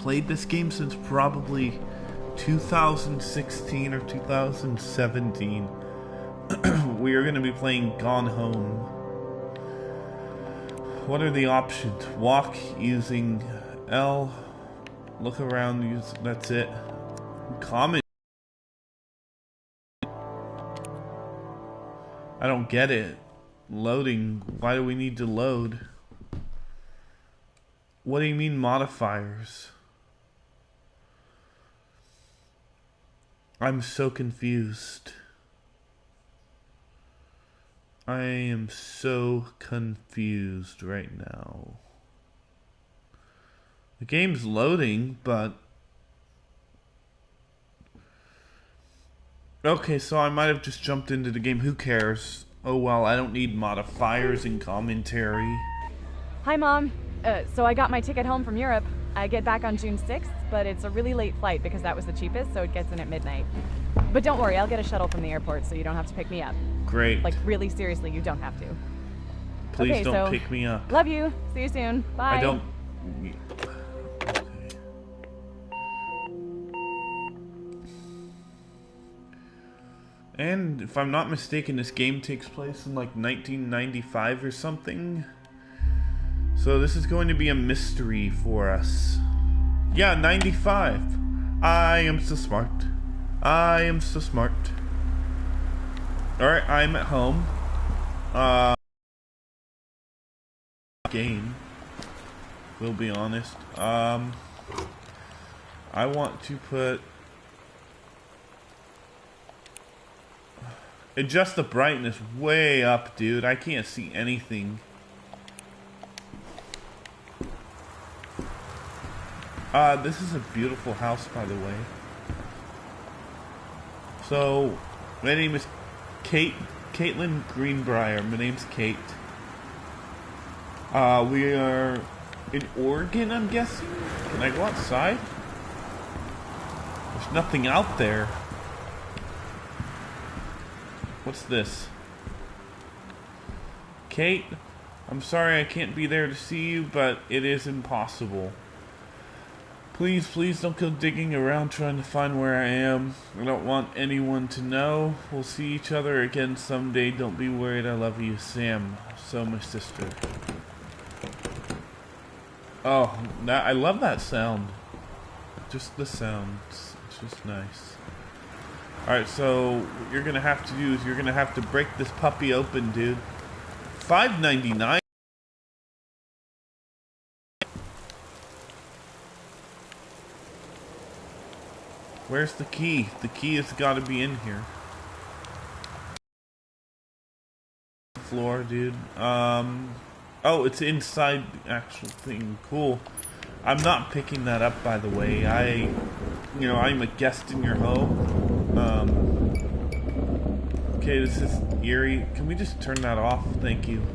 played this game since probably 2016 or 2017. We are going to be playing Gone Home. What are the options? Walk using L. Look around, use, that's it. Comment. I don't get it. Loading. Why do we need to load? What do you mean modifiers? I'm so confused. I am so confused right now. The game's loading, but... Okay, so I might have just jumped into the game. Who cares? Oh well, I don't need modifiers and commentary. Hi, Mom. So I got my ticket home from Europe. I get back on June 6th, but it's a really late flight because that was the cheapest, so it gets in at midnight. But don't worry, I'll get a shuttle from the airport so you don't have to pick me up. Great. Like, really seriously, you don't have to. Please okay, don't pick me up. Love you. See you soon. Bye. I don't... Okay. And if I'm not mistaken, this game takes place in like 1995 or something. So this is going to be a mystery for us. Yeah, 95. I am so smart. I am so smart. Alright, I'm at home. Game. We'll be honest. I want to put... Adjust the brightness way up, dude. I can't see anything. This is a beautiful house, by the way. So, my name is Caitlin Greenbrier. My name's Kate. We are in Oregon, I'm guessing? Can I go outside? There's nothing out there. What's this? Kate, I'm sorry I can't be there to see you, but it is impossible. Please, please don't go digging around trying to find where I am. I don't want anyone to know. We'll see each other again someday. Don't be worried. I love you, Sam. So, my sister. Oh, I love that sound. Just the sound. It's just nice. Alright, so what you're gonna have to do is you're gonna have to break this puppy open, dude. $5.99. Where's the key? The key has got to be in here. Floor, dude. Oh, it's inside the actual thing. Cool. I'm not picking that up, by the way. I'm a guest in your home. Okay, this is eerie. Can we just turn that off? Thank you.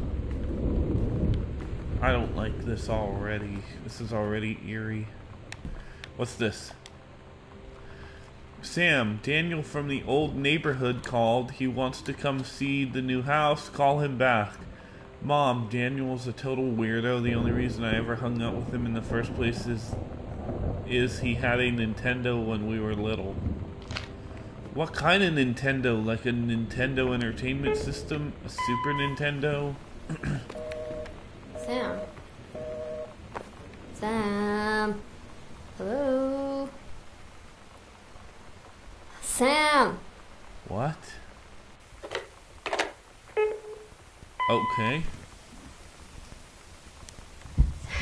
I don't like this already. This is already eerie. What's this? Sam, Daniel from the old neighborhood called. He wants to come see the new house. Call him back. Mom, Daniel's a total weirdo. The only reason I ever hung out with him in the first place is he had a Nintendo when we were little. What kind of Nintendo? Like a Nintendo Entertainment System? A Super Nintendo? Sam. Sam. Hello. Sam. What? Okay.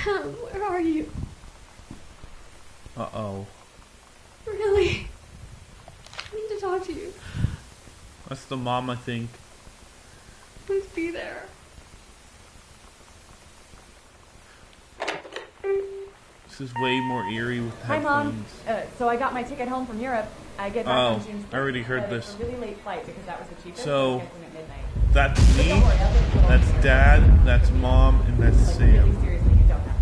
Sam, where are you? Uh-oh. Really? I need to talk to you. That's the mom, I think. Please be there. This is way more eerie with Hi, headphones. Mom. So I got my ticket home from Europe. I get back on June 6th. I already heard but this. It's a really late flight because that was the cheapest. So, it gets in at midnight. That's me, that's Dad, that's Mom, and that's Like, Sam. really seriously, you don't have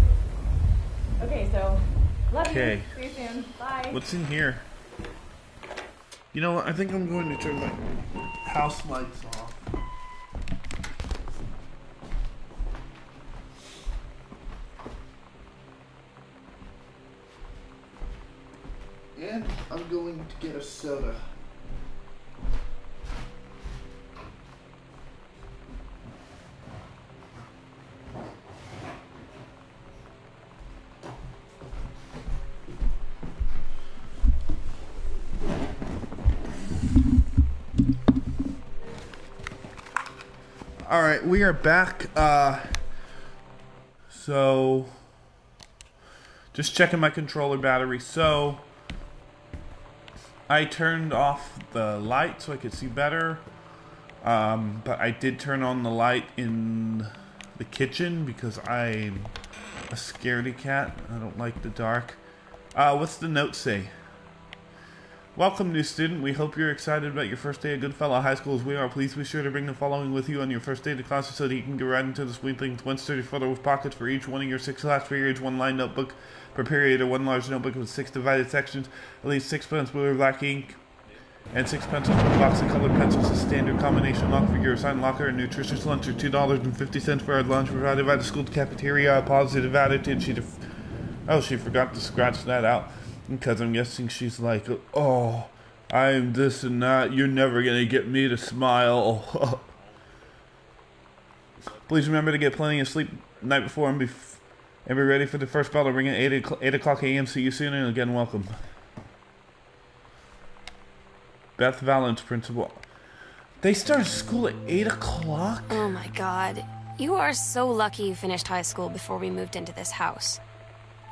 to. Okay, so love you. Okay. See you soon. Bye. What's in here? You know what? I think I'm going to turn my house lights off. And I'm going to get a soda. Alright, we are back. So just checking my controller battery. So I turned off the light so I could see better. But I did turn on the light in the kitchen because I'm a scaredy cat. I don't like the dark. What's the note say? Welcome, new student. We hope you're excited about your first day at Goodfellow High School as we are. Please be sure to bring the following with you on your first day to class so that you can get right into the sweet things. One sturdy folder with pockets for each one of your 6 class periods, 1 line notebook per period, or 1 large notebook with 6 divided sections, at least 6 pens, blue or black ink, and 6 pencils, 1 box of colored pencils, a standard combination lock for your assigned locker, a nutritious lunch, or $2.50 for our lunch provided by the school cafeteria, a positive attitude. She forgot to scratch that out. Because I'm guessing she's like, oh, I'm this and that. You're never going to get me to smile. Please remember to get plenty of sleep the night before and be ready for the first bell to ring at 8 o'clock a.m. See you soon and again, welcome. Beth Valence, principal. They start school at 8 o'clock? Oh my god. You are so lucky you finished high school before we moved into this house.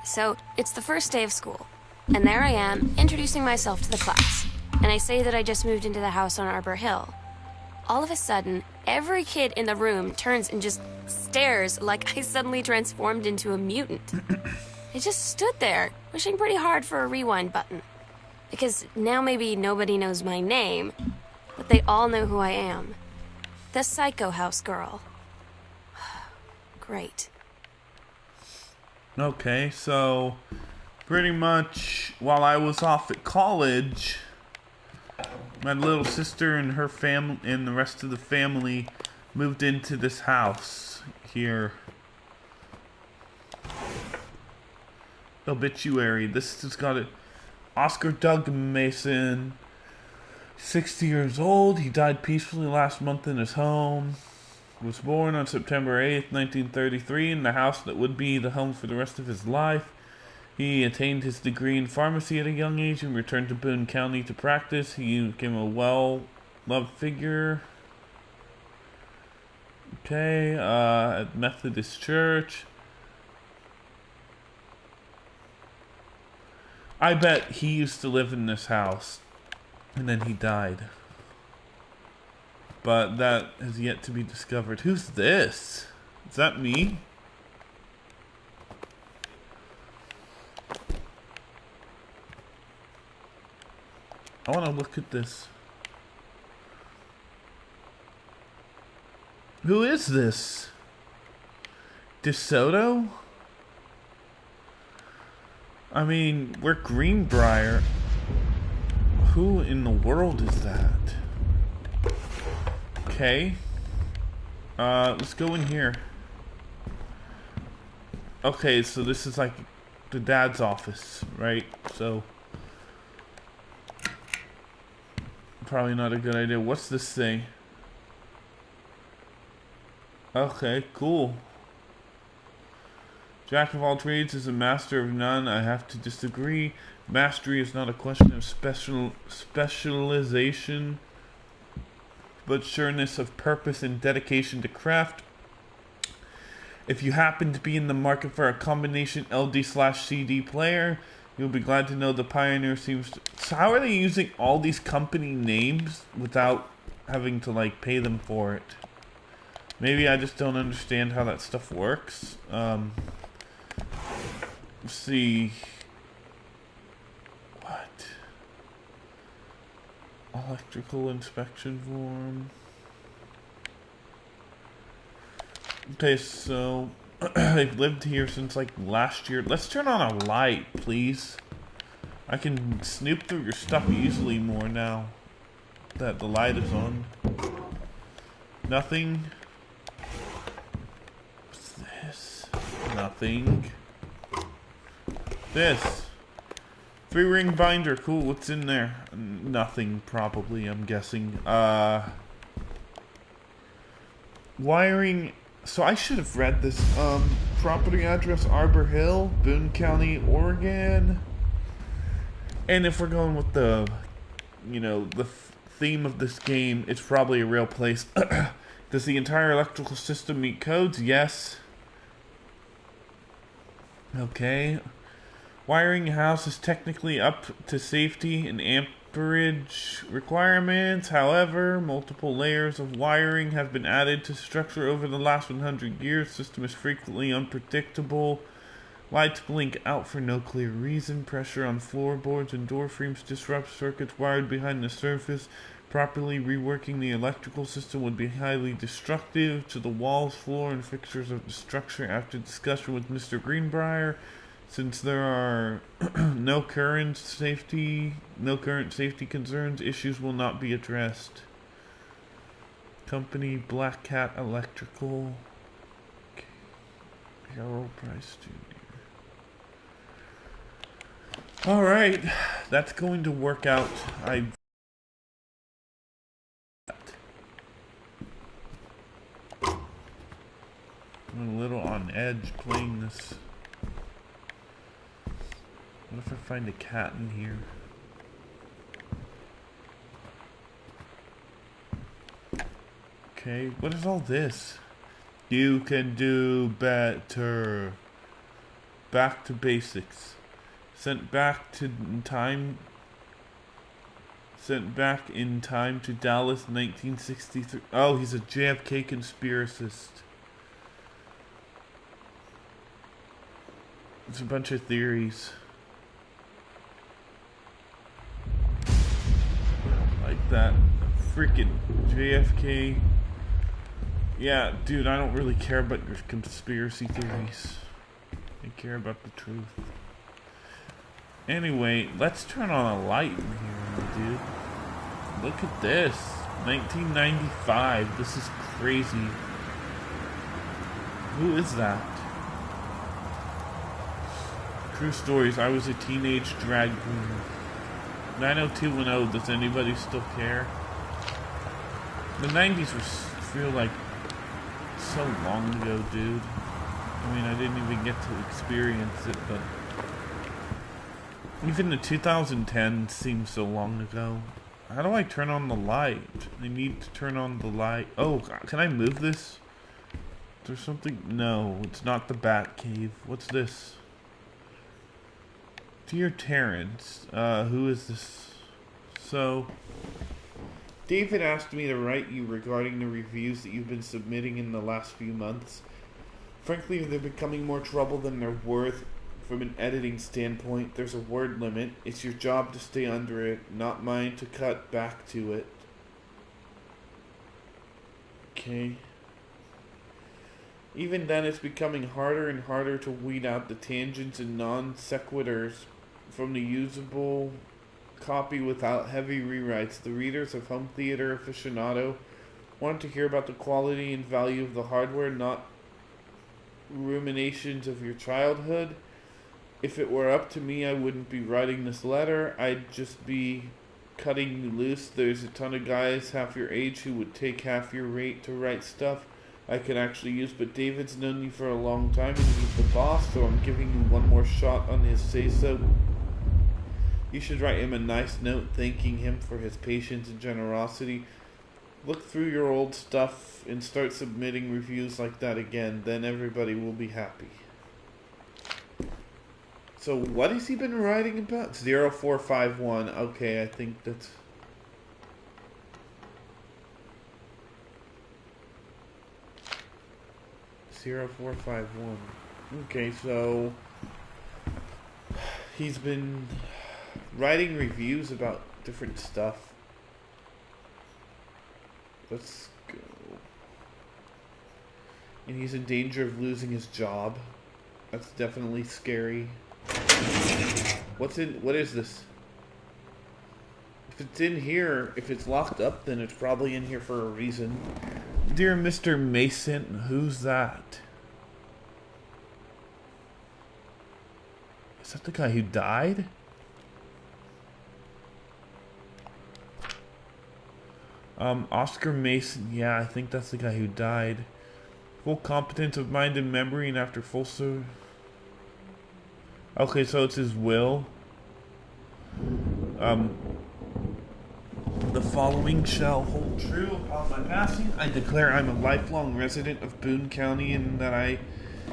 So, it's the first day of school. And there I am, introducing myself to the class. And I say that I just moved into the house on Arbor Hill. All of a sudden, every kid in the room turns and just stares like I suddenly transformed into a mutant. I just stood there, wishing pretty hard for a rewind button. Because now maybe nobody knows my name, but they all know who I am. The Psycho House girl. Great. Okay, so pretty much while I was off at college, my little sister and her family and the rest of the family moved into this house here. Obituary. This has got it. Oscar Doug Mason, 60 years old. He died peacefully last month in his home. Was born on September 8th, 1933 in the house that would be the home for the rest of his life. He attained his degree in pharmacy at a young age and returned to Boone County to practice. He became a well-loved figure. Okay, at Methodist Church. I bet he used to live in this house, and then he died. But that has yet to be discovered. Who's this? Is that me? I want to look at this. Who is this? DeSoto? I mean, we're Greenbrier. Who in the world is that? Okay. Let's go in here. Okay, so this is like the dad's office, right? So probably not a good idea. What's this thing? Okay, cool. Jack of all trades is a master of none. I have to disagree. Mastery is not a question of specialization, but sureness of purpose and dedication to craft. If you happen to be in the market for a combination LD/CD player, you'll be glad to know the Pioneer seems to... So how are they using all these company names without having to, like, pay them for it? Maybe I just don't understand how that stuff works. Let's see. What? Electrical inspection form. Okay, so they've lived here since like last year. Let's turn on a light, please. I can snoop through your stuff easily more now that the light is on. Nothing. What's this? Nothing. This. 3-ring binder, cool. What's in there? Nothing, probably, I'm guessing. Wiring. So I should have read this. Property address, Arbor Hill, Boone County, Oregon. And if we're going with the, the theme of this game, it's probably a real place. Does the entire electrical system meet codes? Yes. Okay. Wiring a house is technically up to safety and amperage requirements. However, multiple layers of wiring have been added to structure over the last 100 years. System is frequently unpredictable. Lights blink out for no clear reason. Pressure on floorboards and door frames disrupts circuits wired behind the surface. Properly reworking the electrical system would be highly destructive to the walls, floor, and fixtures of the structure. After discussion with Mr. Greenbrier, since there are no current safety concerns, issues will not be addressed. Company Black Cat Electrical. Okay. Harold Price Jr. Alright, that's going to work out. I'm a little on edge playing this. What if I find a cat in here? Okay, what is all this? You can do better. Back to basics. Sent back in time to Dallas, 1963. Oh, he's a JFK conspiracist. It's a bunch of theories. Like that freaking JFK. Yeah, dude, I don't really care about your conspiracy theories. I care about the truth. Anyway, let's turn on a light in here, dude. Look at this. 1995. This is crazy. Who is that? True stories. I was a teenage drag queen. 90210. Does anybody still care? The 90s feel like so long ago, dude. I mean, I didn't even get to experience it, but even the 2010 seems so long ago. How do I turn on the light? I need to turn on the light. Oh, can I move this? Is there something? No, it's not the Bat Cave. What's this? Dear Terrence, who is this? So, David asked me to write you regarding the reviews that you've been submitting in the last few months. Frankly, they're becoming more trouble than they're worth. From an editing standpoint, there's a word limit. It's your job to stay under it, not mine to cut back to it. Okay. Even then, it's becoming harder and harder to weed out the tangents and non sequiturs from the usable copy without heavy rewrites. The readers of Home Theater Aficionado want to hear about the quality and value of the hardware, not ruminations of your childhood. If it were up to me, I wouldn't be writing this letter. I'd just be cutting you loose. There's a ton of guys half your age who would take half your rate to write stuff I could actually use, but David's known you for a long time and he's the boss, so I'm giving you one more shot on his say-so. You should write him a nice note thanking him for his patience and generosity. Look through your old stuff and start submitting reviews like that again. Then everybody will be happy. So what has he been writing about? 0451. Okay, I think that's... .0451. Okay, so he's been writing reviews about different stuff. Let's go. And he's in danger of losing his job. That's definitely scary. What is this? If it's in here, if it's locked up, then it's probably in here for a reason. Dear Mr. Mason, who's that? Is that the guy who died? Oscar Mason. Yeah, I think that's the guy who died. Full competence of mind and memory, and after full okay, so it's his will. The following shall hold true upon my passing. I declare I'm a lifelong resident of Boone County and that I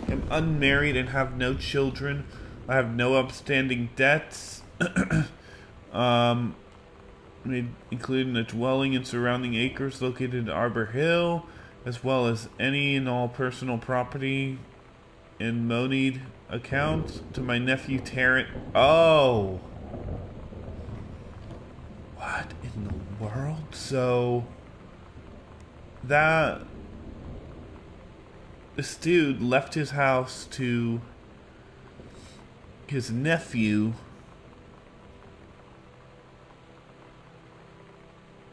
am unmarried and have no children. I have no upstanding debts, including a dwelling and surrounding acres located in Arbor Hill, as well as any and all personal property in moneyed accounts to my nephew Terrence. Oh! What in the world? So this dude left his house to his nephew.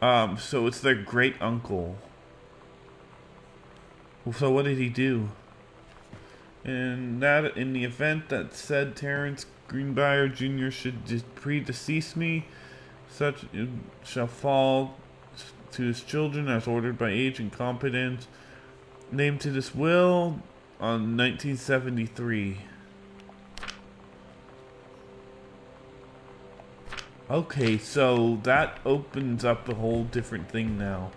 So it's their great uncle. So what did he do? And that in the event that said Terrence Greenbrier Jr. should predecease me, such shall fall to his children as ordered by age and competence. Named to this will on 1973. Okay, so that opens up a whole different thing now.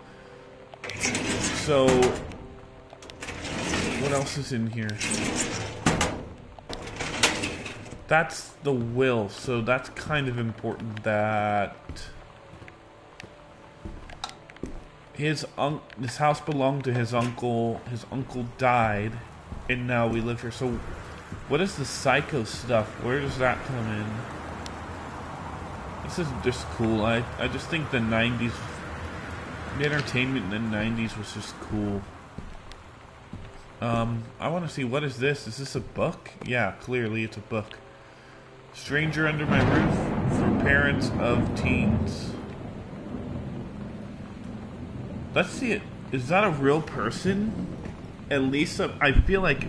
So, what else is in here? That's the will, so that's kind of important that this house belonged to his uncle. His uncle died, and now we live here. So, what is the psycho stuff? Where does that come in? This is just cool. I just think the 90s, the entertainment in the 90s was just cool. I want to see, what is this? Is this a book? Yeah, clearly it's a book. Stranger Under My Roof for Parents of Teens. Let's see it. Is that a real person? Elisa, I feel like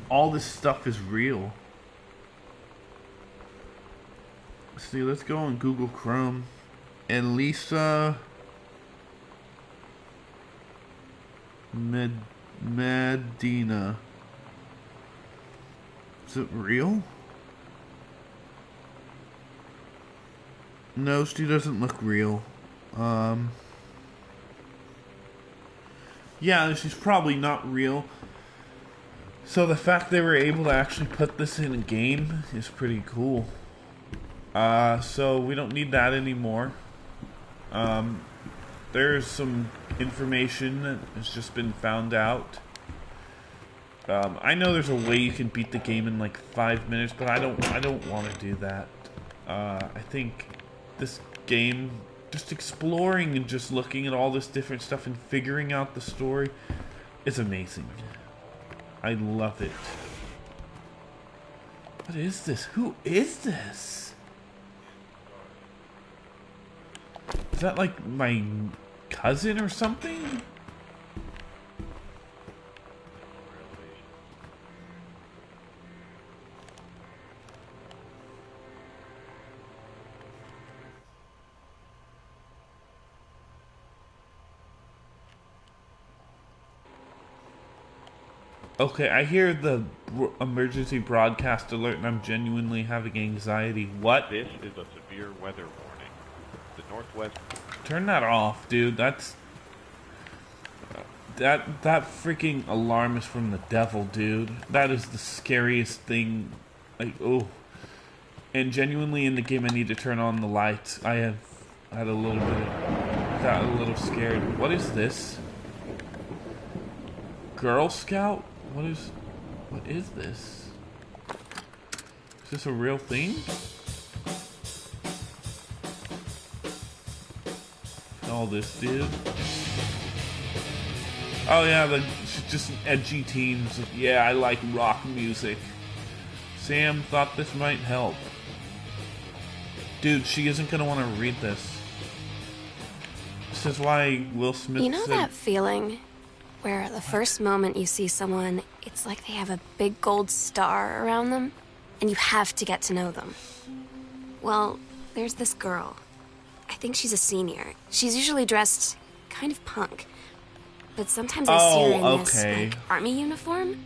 all this stuff is real. Let's see, let's go on Google Chrome. Elisa Medina. Is it real? No, she doesn't look real. Yeah, she's probably not real. So the fact they were able to actually put this in a game is pretty cool. So we don't need that anymore. There's some information that has just been found out. I know there's a way you can beat the game in like 5 minutes, but I don't want to do that. I think this game, just exploring and just looking at all this different stuff and figuring out the story, is amazing. I love it. What is this? Who is this? Is that like my cousin or something? Okay, I hear the emergency broadcast alert and I'm genuinely having anxiety. What? This is a severe weather warning. The Northwest... Turn that off, dude. That freaking alarm is from the devil, dude. That is the scariest thing. Like, oh. And genuinely in the game I need to turn on the lights. I have had a little bit... got a little scared. What is this? Girl Scout? What is this? Is this a real thing? All this, dude. Oh yeah, she's just an edgy teen. Yeah, I like rock music. Sam thought this might help. Dude, she isn't gonna want to read this. This is why Will Smith You know said, that feeling where the first moment you see someone, it's like they have a big gold star around them, and you have to get to know them. Well, there's this girl. I think she's a senior. She's usually dressed kind of punk. But sometimes I see her in this, okay. like, army uniform.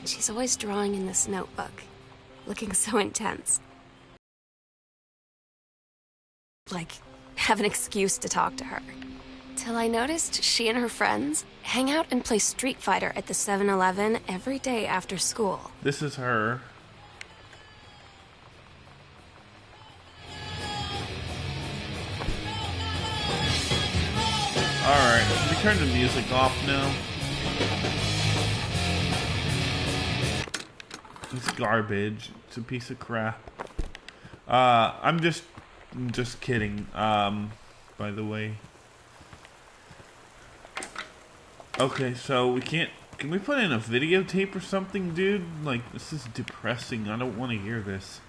She's always drawing in this notebook, looking so intense. Like, have an excuse to talk to her. Till I noticed she and her friends hang out and play Street Fighter at the 7-Eleven every day after school. This is her. Alright, can we turn the music off now? It's garbage. It's a piece of crap. I'm just kidding, by the way. Okay, so we can't... Can we put in a videotape or something, dude? Like, this is depressing. I don't want to hear this.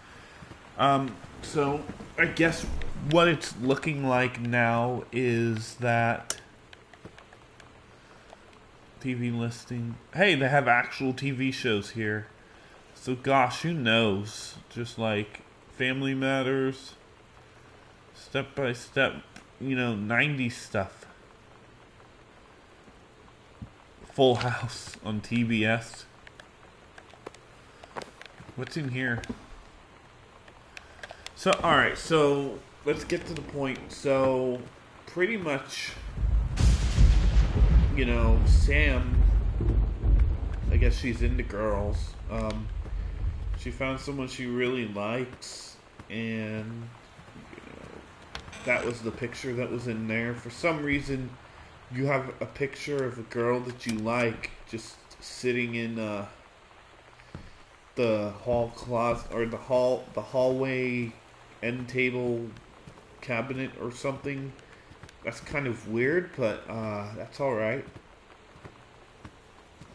So, I guess what it's looking like now is that... TV listing. Hey, they have actual TV shows here. So, gosh, who knows? Just like Family Matters, Step by Step, 90s stuff. Full House on TBS. What's in here? So, alright, so let's get to the point. So, pretty much, Sam, I guess she's into girls. She found someone she really likes, and that was the picture that was in there. For some reason, you have a picture of a girl that you like just sitting in the hall closet or the hallway end table cabinet or something. That's kind of weird, but that's all right.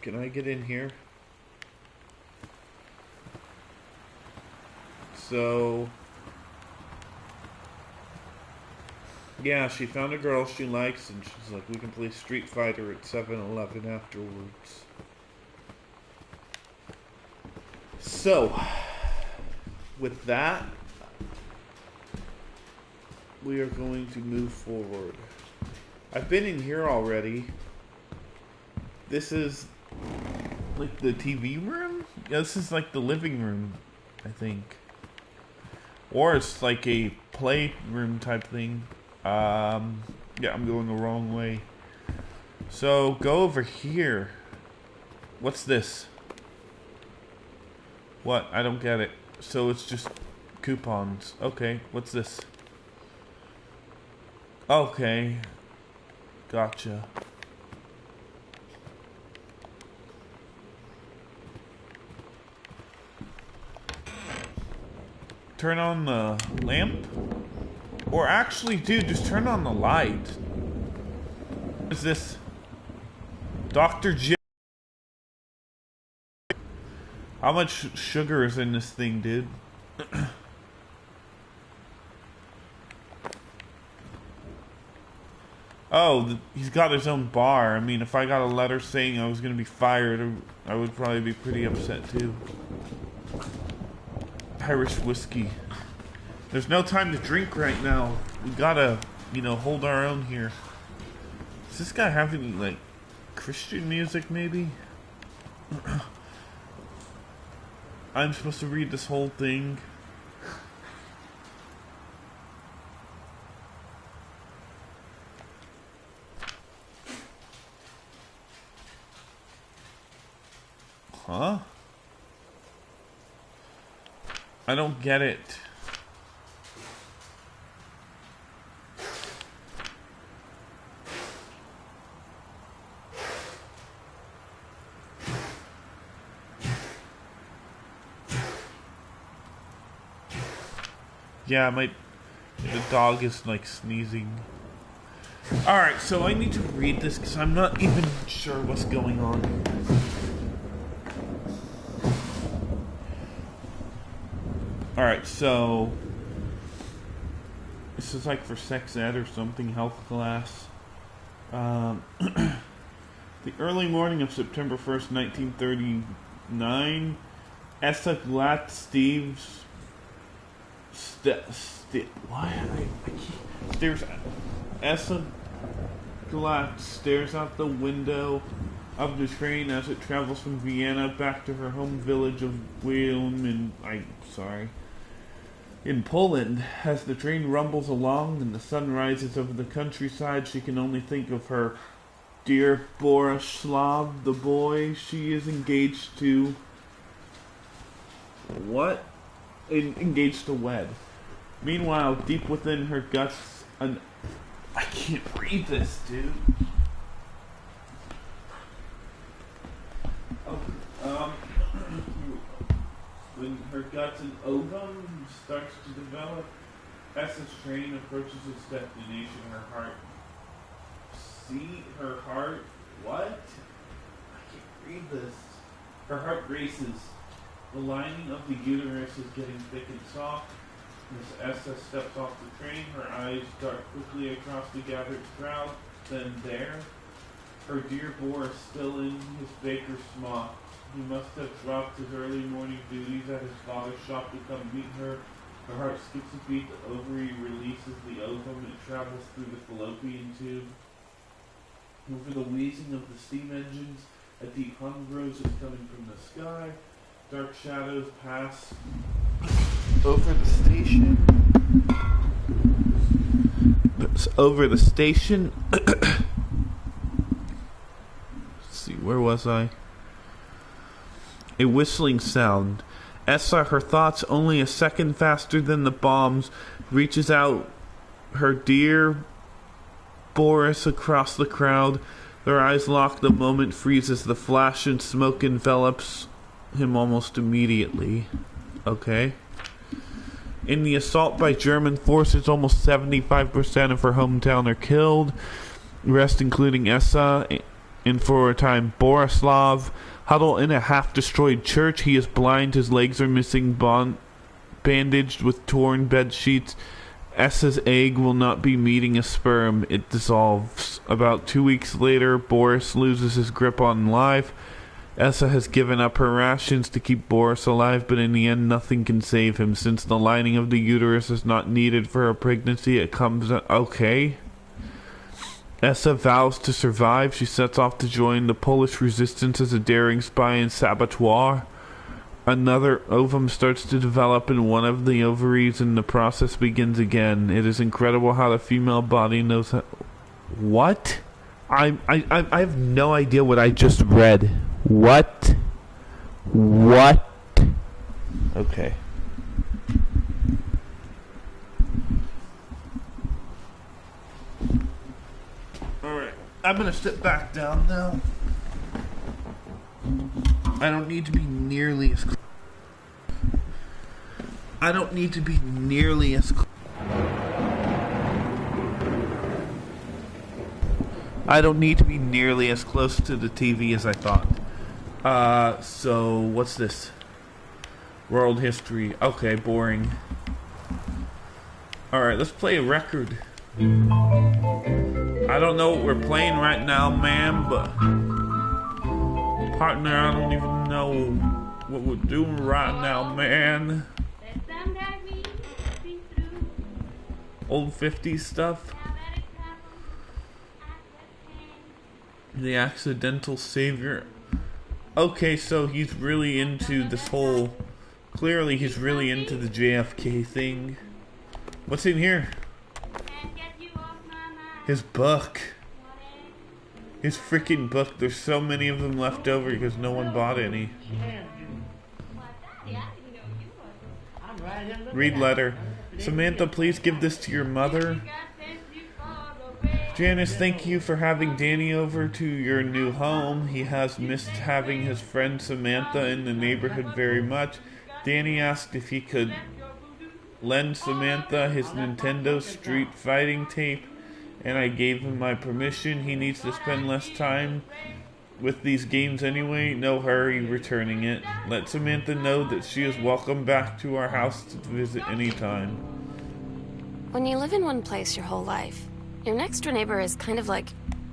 Can I get in here? So, yeah, she found a girl she likes, and she's like, we can play Street Fighter at 7-Eleven afterwards. So, with that, we are going to move forward. I've been in here already. This is like the TV room? Yeah, this is like the living room, I think. Or it's like a playroom type thing. Yeah, I'm going the wrong way. So, go over here. What's this? What? I don't get it. So, it's just coupons. Okay, what's this? Okay. Gotcha. Turn on the lamp? Or actually, dude, just turn on the light. What is this? Dr. J. How much sugar is in this thing, dude? Oh, he's got his own bar. I mean, if I got a letter saying I was going to be fired, I would probably be pretty upset, too. Irish whiskey. There's no time to drink right now. We gotta, hold our own here. Does this guy have any, like, Christian music, maybe? I'm supposed to read this whole thing. Huh? I don't get it. Yeah, the dog is like sneezing. Alright, so I need to read this because I'm not even sure what's going on. Alright, so this is like for sex ed or something, health class. The early morning of September 1st, 1939, Essa Glatt Steve's what? There's Essa collapsed, stares out the window of the train as it travels from Vienna back to her home village of Wilm in Poland. As the train rumbles along and the sun rises over the countryside, she can only think of her dear Borislav, the boy she is engaged to. What? Engaged to wed. Meanwhile, deep within her guts, I can't read this, dude. When her guts and ovum starts to develop, as this train approaches its destination, her heart. What? I can't read this. Her heart races. The lining of the uterus is getting thick and soft. Miss Essa steps off the train, her eyes dart quickly across the gathered crowd. Then there, her dear Boris still in his baker's smock. He must have dropped his early morning duties at his father's shop to come meet her. Her heart skips a beat, the ovary releases the ovum, it travels through the fallopian tube. Over the wheezing of the steam engines, a deep hum grows is coming from the sky. Dark shadows pass over the station. Let's see, where was I? A whistling sound. Essa, her thoughts only a second faster than the bombs, reaches out her dear Boris across the crowd. Their eyes lock. The moment freezes. The flash and smoke envelops him almost immediately. Okay. In the assault by German forces, almost 75% of her hometown are killed. The rest, including Essa, and for a time Borislav, huddle in a half-destroyed church. He is blind. His legs are missing, bandaged with torn bed sheets. Essa's egg will not be meeting a sperm. It dissolves. About 2 weeks later, Boris loses his grip on life. Essa has given up her rations to keep Boris alive, but in the end nothing can save him. Since the lining of the uterus is not needed for a pregnancy, it comes... Okay. Essa vows to survive. She sets off to join the Polish resistance as a daring spy and saboteur. Another ovum starts to develop in one of the ovaries, and the process begins again. It is incredible how the female body knows how... What? I have no idea what I just read. What? Okay. Alright, I'm gonna step back down now. I don't need to be nearly as... I don't need to be nearly as... I don't need to be nearly as close to the TV as I thought. So, what's this? World history. Okay, boring. Alright, let's play a record. I don't know what we're playing right now, ma'am, but... Partner, I don't even know what we're doing right now, man. Old 50s stuff. The accidental savior. Okay, so he's really into this whole... Clearly he's really into the JFK thing. What's in here? His book. His freaking book. There's so many of them left over because no one bought any. Read letter. Samantha, please give this to your mother. Janice, thank you for having Danny over to your new home. He has missed having his friend Samantha in the neighborhood very much. Danny asked if he could lend Samantha his Nintendo Street Fighting tape, and I gave him my permission. He needs to spend less time with these games anyway. No hurry returning it. Let Samantha know that she is welcome back to our house to visit anytime. When you live in one place your whole life, your next door neighbor is kind of like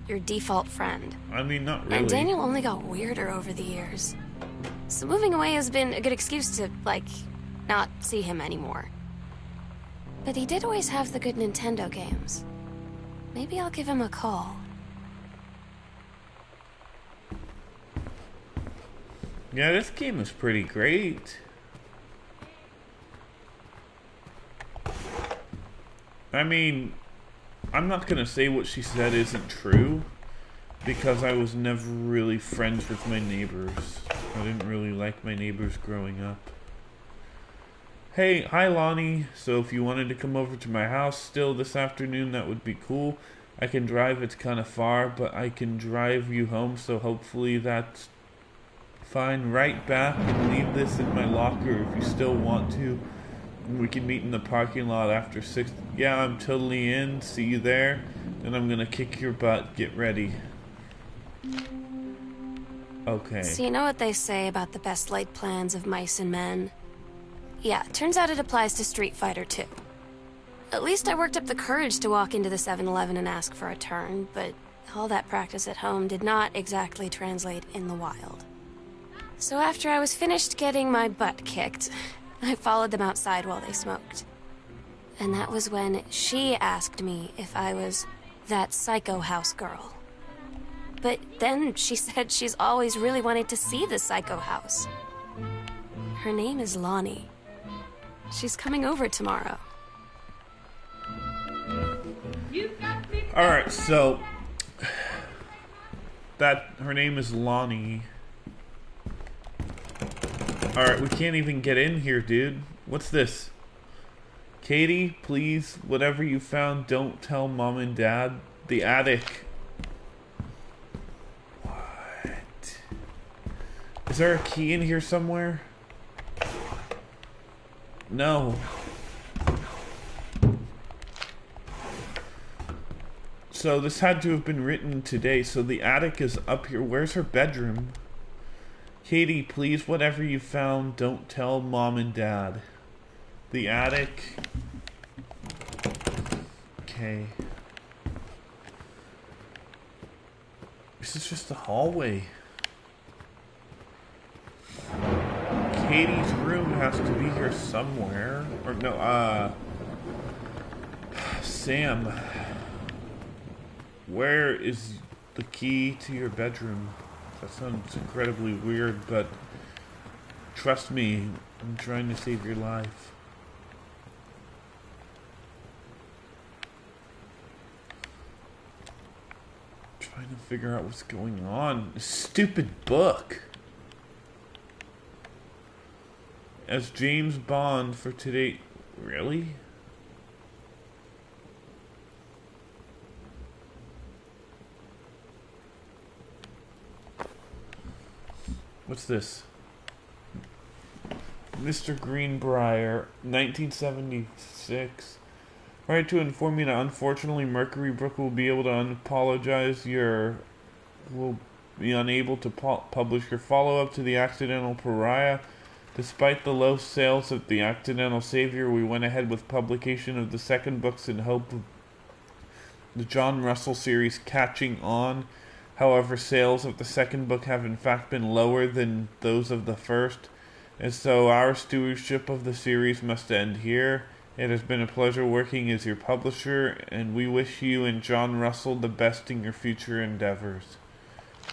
your default friend. I mean, not really. And Daniel only got weirder over the years. So moving away has been a good excuse to, like, not see him anymore. But he did always have the good Nintendo games. Maybe I'll give him a call. Yeah, this game is pretty great. I mean, I'm not gonna say what she said isn't true, because I was never really friends with my neighbors. I didn't really like my neighbors growing up. Hey, hi Lonnie. So if you wanted to come over to my house still this afternoon, that would be cool. I can drive, it's kind of far, but I can drive you home, so hopefully that's fine. Right back and leave this in my locker if you still want to. We can meet in the parking lot after 6. Yeah, I'm totally in. See you there. And I'm gonna kick your butt. Get ready. Okay. So you know what they say about the best laid plans of mice and men? Yeah, turns out it applies to Street Fighter too. At least I worked up the courage to walk into the 7-Eleven and ask for a turn, but all that practice at home did not exactly translate in the wild. So after I was finished getting my butt kicked, I followed them outside while they smoked. And that was when she asked me if I was that psycho house girl. But then she said she's always really wanted to see the psycho house. Her name is Lonnie. She's coming over tomorrow. Alright, so that her name is Lonnie. Alright, we can't even get in here, dude. What's this? Katie, please, whatever you found, don't tell Mom and Dad. The attic. What? Is there a key in here somewhere? No. So this had to have been written today. So the attic is up here. Where's her bedroom? Katie, please, whatever you found, don't tell Mom and Dad. The attic. Okay. This is just a hallway. Katie's room has to be here somewhere. Or no, Sam. Where is the key to your bedroom? That sounds incredibly weird, but trust me, I'm trying to save your life. Trying to figure out what's going on. This stupid book. As James Bond for today. Really? What's this? Mr. Greenbrier, 1976. Right to inform you that unfortunately Mercury Brook will be able to will be unable to publish your follow-up to The Accidental Pariah. Despite the low sales of The Accidental Savior, we went ahead with publication of the second books in hope of the John Russell series catching on. However, sales of the second book have in fact been lower than those of the first, and so our stewardship of the series must end here. It has been a pleasure working as your publisher, and we wish you and John Russell the best in your future endeavors.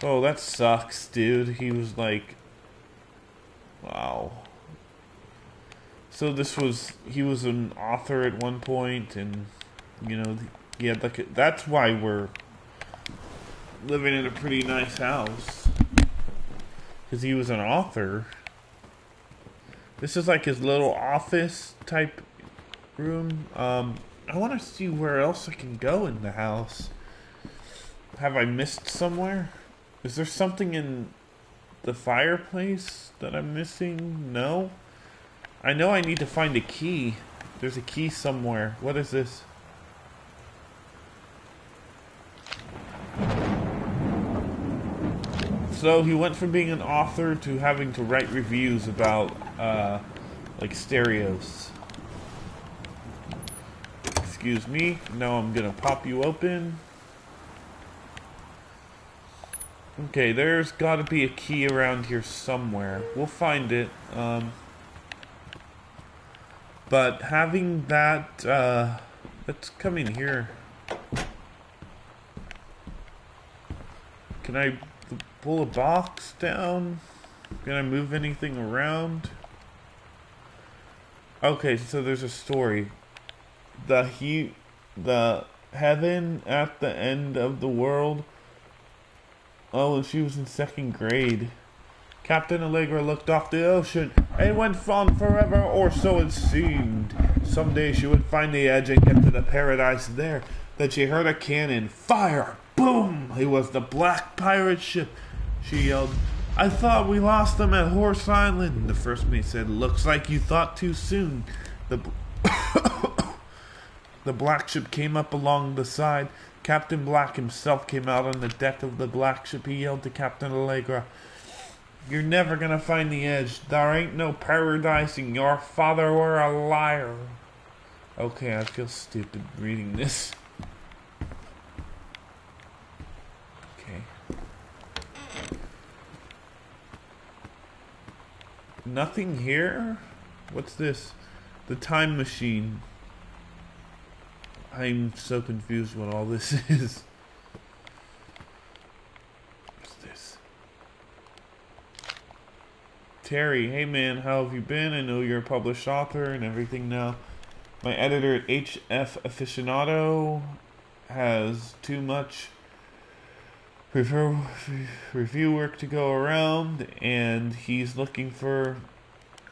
Oh, that sucks, dude. He was like... Wow. So he was an author at one point, and, you know, he had like that's why we're living in a pretty nice house, because he was an author. This is like his little office type room. I want to see where else I can go in the house. Have I missed somewhere? Is there something in the fireplace that I'm missing? No? I know I need to find a key. There's a key somewhere. What is this? So he went from being an author to having to write reviews about, like, stereos. Excuse me. Now I'm gonna pop you open. Okay, there's gotta be a key around here somewhere. We'll find it. But having that, let's come in here. Can I pull a box down? Can I move anything around? Okay, so there's a story. The heaven at the end of the world. Oh, and she was in 2nd grade. Captain Allegra looked off the ocean. It went on forever, or so it seemed. Someday she would find the edge and get to the paradise there. Then she heard a cannon. Fire! Boom! It was the black pirate ship. She yelled, I thought we lost them at Horse Island. The first mate said, looks like you thought too soon. The black ship came up along the side. Captain Black himself came out on the deck of the black ship. He yelled to Captain Allegra, you're never gonna find the edge. There ain't no paradise and your father were a liar. Okay, I feel stupid reading this. Okay. Nothing here? What's this? The time machine. I'm so confused what all this is. What's this? Terry, hey man, how have you been? I know you're a published author and everything now. My editor at HF Aficionado has too much review work to go around, and he's looking for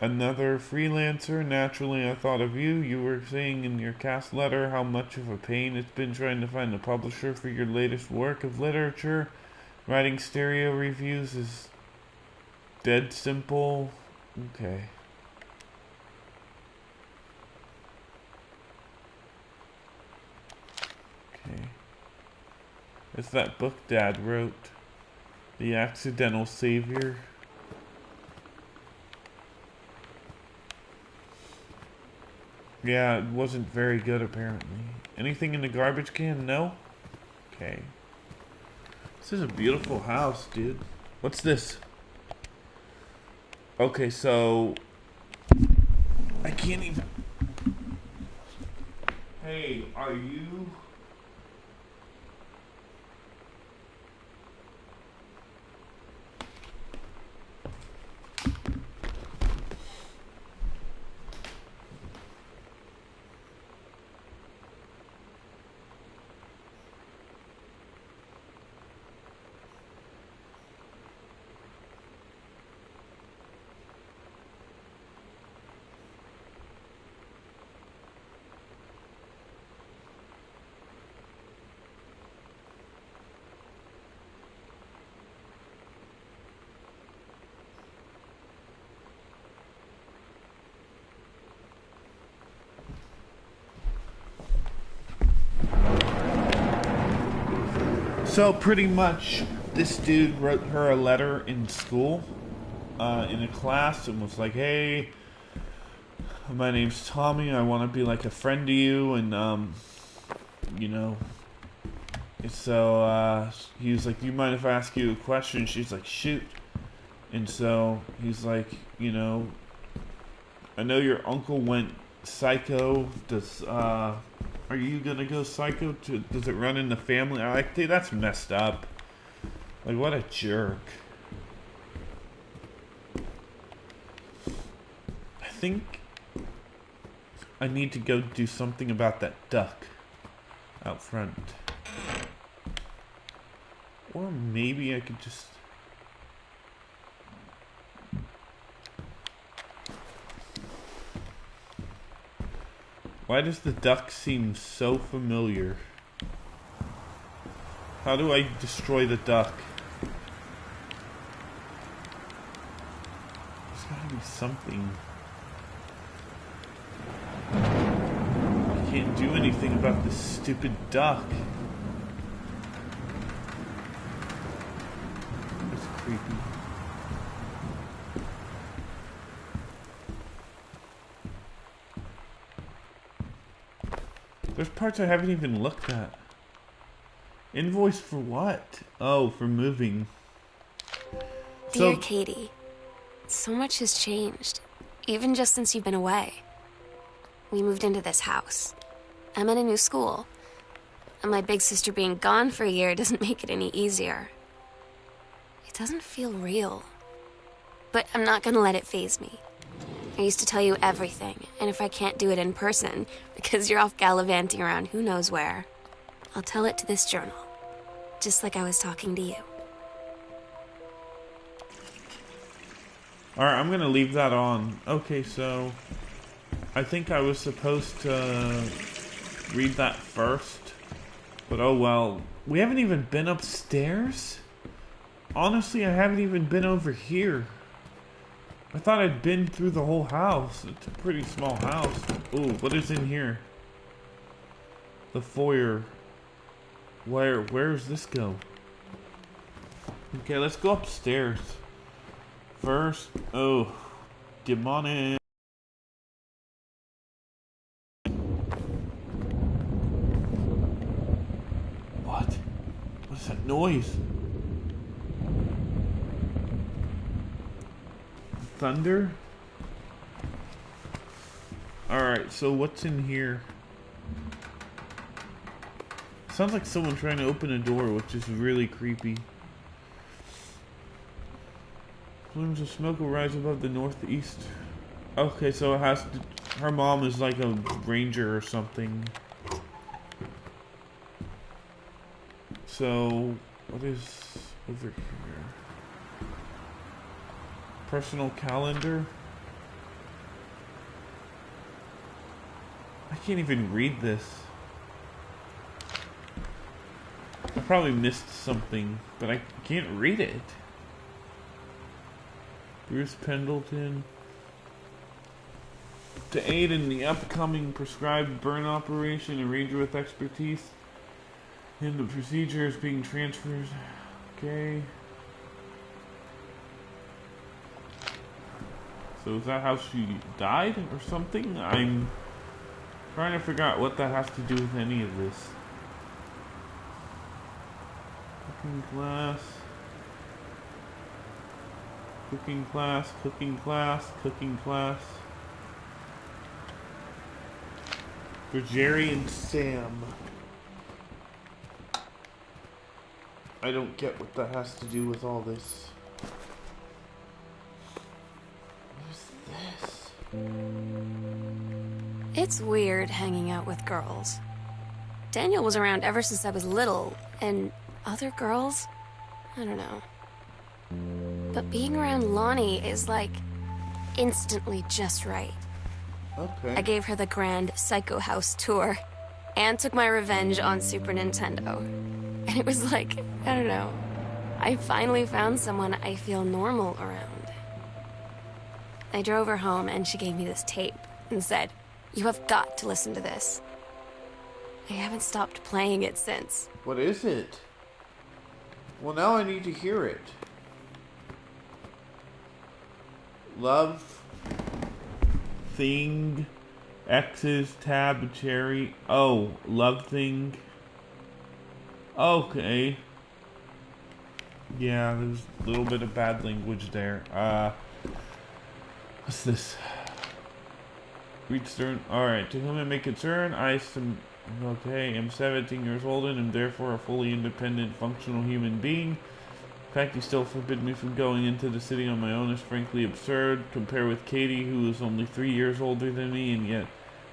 another freelancer. Naturally, I thought of you. You were saying in your cast letter how much of a pain it's been trying to find a publisher for your latest work of literature. Writing stereo reviews is dead simple. Okay. Okay. It's that book Dad wrote. The Accidental Savior. Yeah, it wasn't very good apparently. Anything in the garbage can? No? Okay. This is a beautiful house, dude. What's this? Okay, so I can't even. Hey, are you? So pretty much, this dude wrote her a letter in school, in a class, and was like, "Hey, my name's Tommy. I want to be like a friend to you, and you know." And so he was like, "Do you mind if I ask you a question?" She's like, "Shoot." And so he's like, "You know, I know your uncle went psycho. Are you gonna go psycho? Does it run in the family?" I'm like, dude, that's messed up. Like, what a jerk. I think I need to go do something about that duck out front. Or maybe I could just... Why does the duck seem so familiar? How do I destroy the duck? There's gotta be something. I can't do anything about this stupid duck. It's creepy. There's parts I haven't even looked at. Invoice for what? Oh, for moving. Dear Katie, so much has changed, even just since you've been away. We moved into this house. I'm in a new school. And my big sister being gone for a year doesn't make it any easier. It doesn't feel real. But I'm not gonna let it faze me. I used to tell you everything, and if I can't do it in person, because you're off gallivanting around who knows where, I'll tell it to this journal. Just like I was talking to you. Alright, I'm gonna leave that on. Okay, so I think I was supposed to read that first. But oh well. We haven't even been upstairs? Honestly, I haven't even been over here. I thought I'd been through the whole house. It's a pretty small house. Ooh, what is in here? The foyer. Where does this go? Okay, let's go upstairs. First, oh, demonic. What? What's that noise? Thunder? Alright, so what's in here? Sounds like someone trying to open a door, which is really creepy. Plumes of smoke will rise above the northeast. Okay, so it has to... Her mom is like a ranger or something. So, what is over here? Personal calendar? I can't even read this. I probably missed something, but I can't read it. Bruce Pendleton. To aid in the upcoming prescribed burn operation, a ranger with expertise in the procedure is being transferred. Okay. So is that how she died or something? I'm trying to figure out what that has to do with any of this. Cooking class. Cooking class, cooking class, cooking class. For Jerry and Sam. I don't get what that has to do with all this. What is this? It's weird hanging out with girls. Daniel was around ever since I was little, and other girls? I don't know. But being around Lonnie is like instantly just right. Okay. I gave her the grand Psycho House tour and took my revenge on Super Nintendo. And it was like, I don't know, I finally found someone I feel normal around. I drove her home and she gave me this tape and said, "You have got to listen to this." I haven't stopped playing it since. What is it? Well, now I need to hear it. Love thing X's tab cherry. Oh, love thing. Okay. Yeah, there's a little bit of bad language there. What's this? Read Stern. Alright, to whom it may concern, I am 17 years old and am therefore a fully independent, functional human being. The fact you still forbid me from going into the city on my own is frankly absurd. Compare with Katie, who is only 3 years older than me, and yet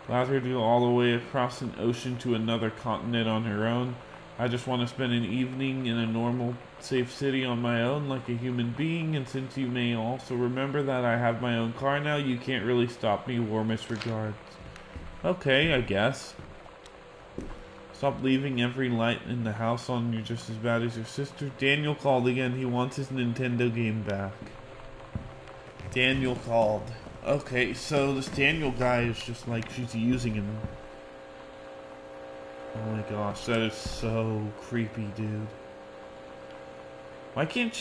allowed her to go all the way across an ocean to another continent on her own. I just want to spend an evening in a normal, safe city on my own like a human being, and since you may also remember that I have my own car now, you can't really stop me. Warmest regards. Okay, I guess. Stop leaving every light in the house on. You're just as bad as your sister. Daniel called again. He wants his Nintendo game back. Daniel called. Okay, so this Daniel guy is just like, she's using him. Oh my gosh, that is so creepy, dude. Why can't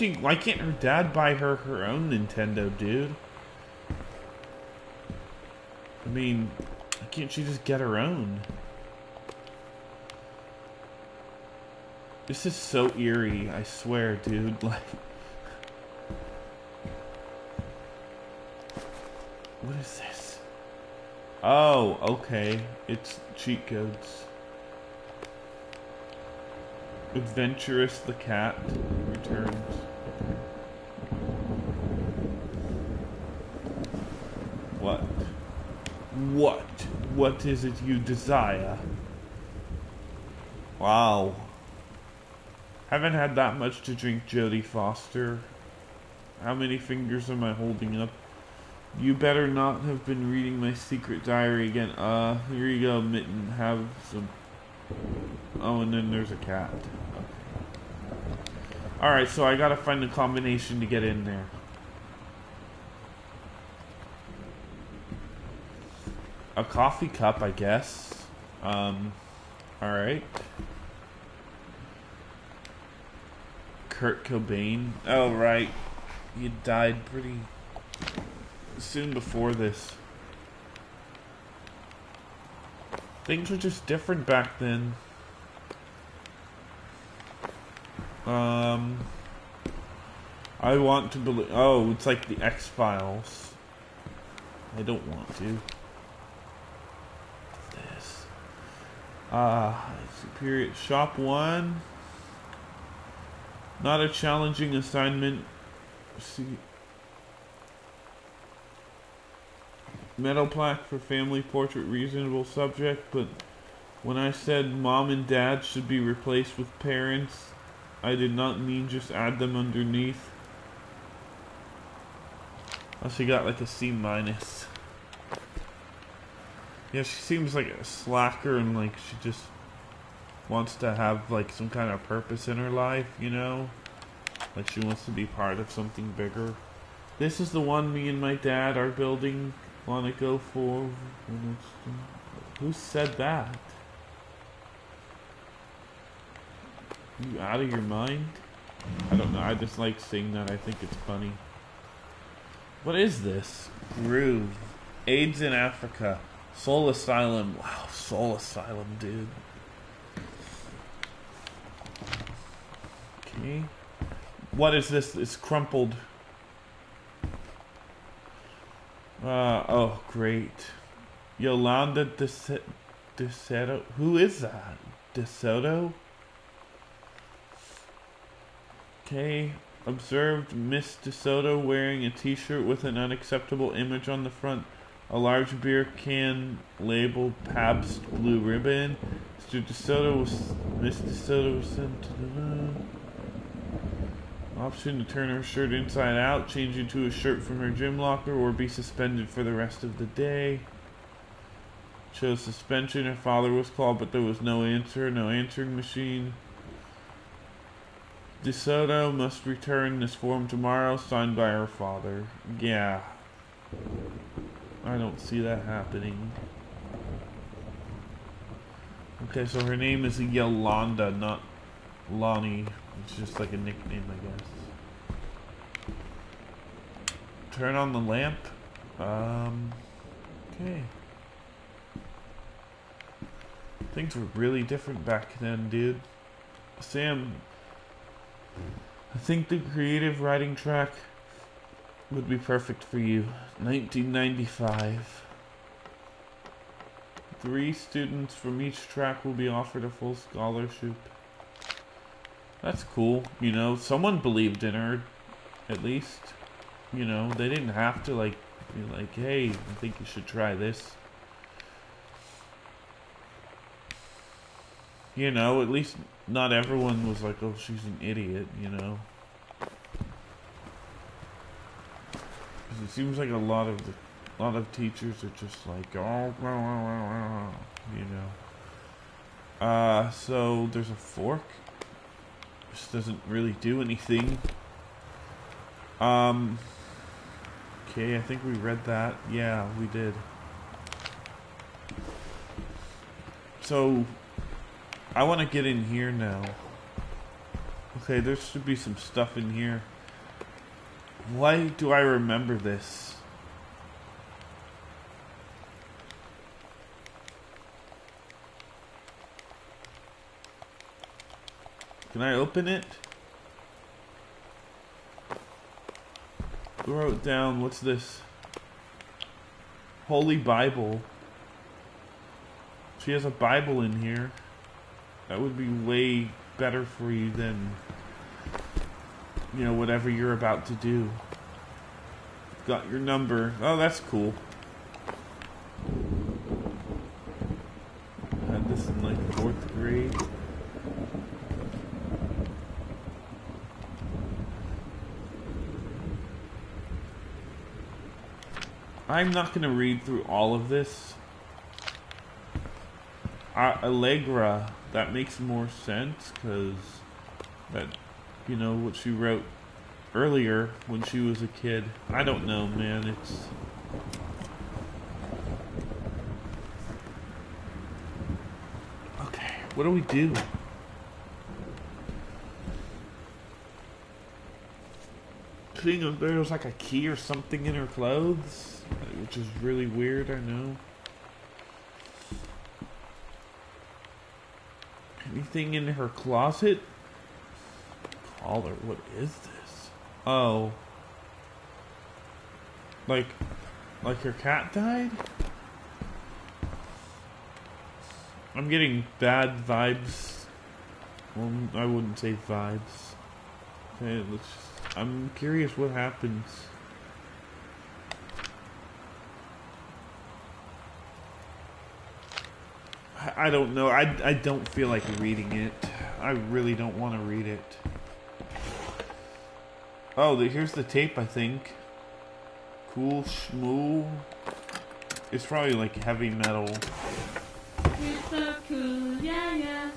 her dad buy her own Nintendo, dude? I mean, why can't she just get her own? This is so eerie, I swear, dude. Like, what is this? Oh, okay. It's cheat codes. Adventurous the cat returns. What? What? What is it you desire? Wow. Haven't had that much to drink, Jodie Foster. How many fingers am I holding up? You better not have been reading my secret diary again. Here you go, Mitten. Have some... Oh, and then there's a cat. Okay. Alright, so I gotta find a combination to get in there. A coffee cup, I guess. Alright. Kurt Cobain. Oh, right. He died pretty soon before this. Things were just different back then. I want to believe... Oh, it's like the X-Files. I don't want to. This. Superior... Shop 1. Not a challenging assignment. See... Metal plaque for family portrait, reasonable subject, but when I said mom and dad should be replaced with parents, I did not mean just add them underneath. Oh, she got like a C-. Yeah, she seems like a slacker and like she just wants to have like some kind of purpose in her life, you know? Like she wants to be part of something bigger. This is the one me and my dad are building. Want to go for... Who said that? You out of your mind? I don't know. I just like seeing that. I think it's funny. What is this? Groove. AIDS in Africa. Soul Asylum. Wow, Soul Asylum, dude. Okay. What is this? It's crumpled. Oh, great. Yolanda DeSoto. Who is that? DeSoto? Okay. Observed Miss DeSoto wearing a t-shirt with an unacceptable image on the front. A large beer can labeled Pabst Blue Ribbon. Miss DeSoto was sent to the... Option to turn her shirt inside out, change into a shirt from her gym locker, or be suspended for the rest of the day. Chose suspension. Her father was called, but there was no answer, no answering machine. DeSoto must return this form tomorrow, signed by her father. Yeah. I don't see that happening. Okay, so her name is Yolanda, not Lonnie. It's just like a nickname, I guess. Turn on the lamp. Okay. Things were really different back then, dude. Sam, I think the creative writing track would be perfect for you. 1995. 3 students from each track will be offered a full scholarship. That's cool, you know, someone believed in her, at least, you know, they didn't have to, like, be like, hey, I think you should try this. You know, at least not everyone was like, oh, she's an idiot, you know. 'Cause it seems like a lot of teachers are just like, oh, you know. So there's a fork. This doesn't really do anything. Okay, I think we read that. Yeah, we did. So, I want to get in here now. Okay, there should be some stuff in here. Why do I remember this? Can I open it? Who wrote down, what's this? Holy Bible. She has a Bible in here. That would be way better for you than, you know, whatever you're about to do. Got your number. Oh, that's cool. grade. I'm not going to read through all of this. Allegra, that makes more sense, because that, you know, what she wrote earlier when she was a kid. I don't know, man, it's... Okay, what do we do? Seeing if there was like a key or something in her clothes, which is really weird, I know. Anything in her closet? Collar, what is this? Oh. Like her cat died? I'm getting bad vibes. Well, I wouldn't say vibes. Okay, let's just... I'm curious what happens. I don't know. I don't feel like reading it. I really don't want to read it. Oh, here's the tape, I think. Cool Schmoo. It's probably like heavy metal. We're so cool, yeah, yeah.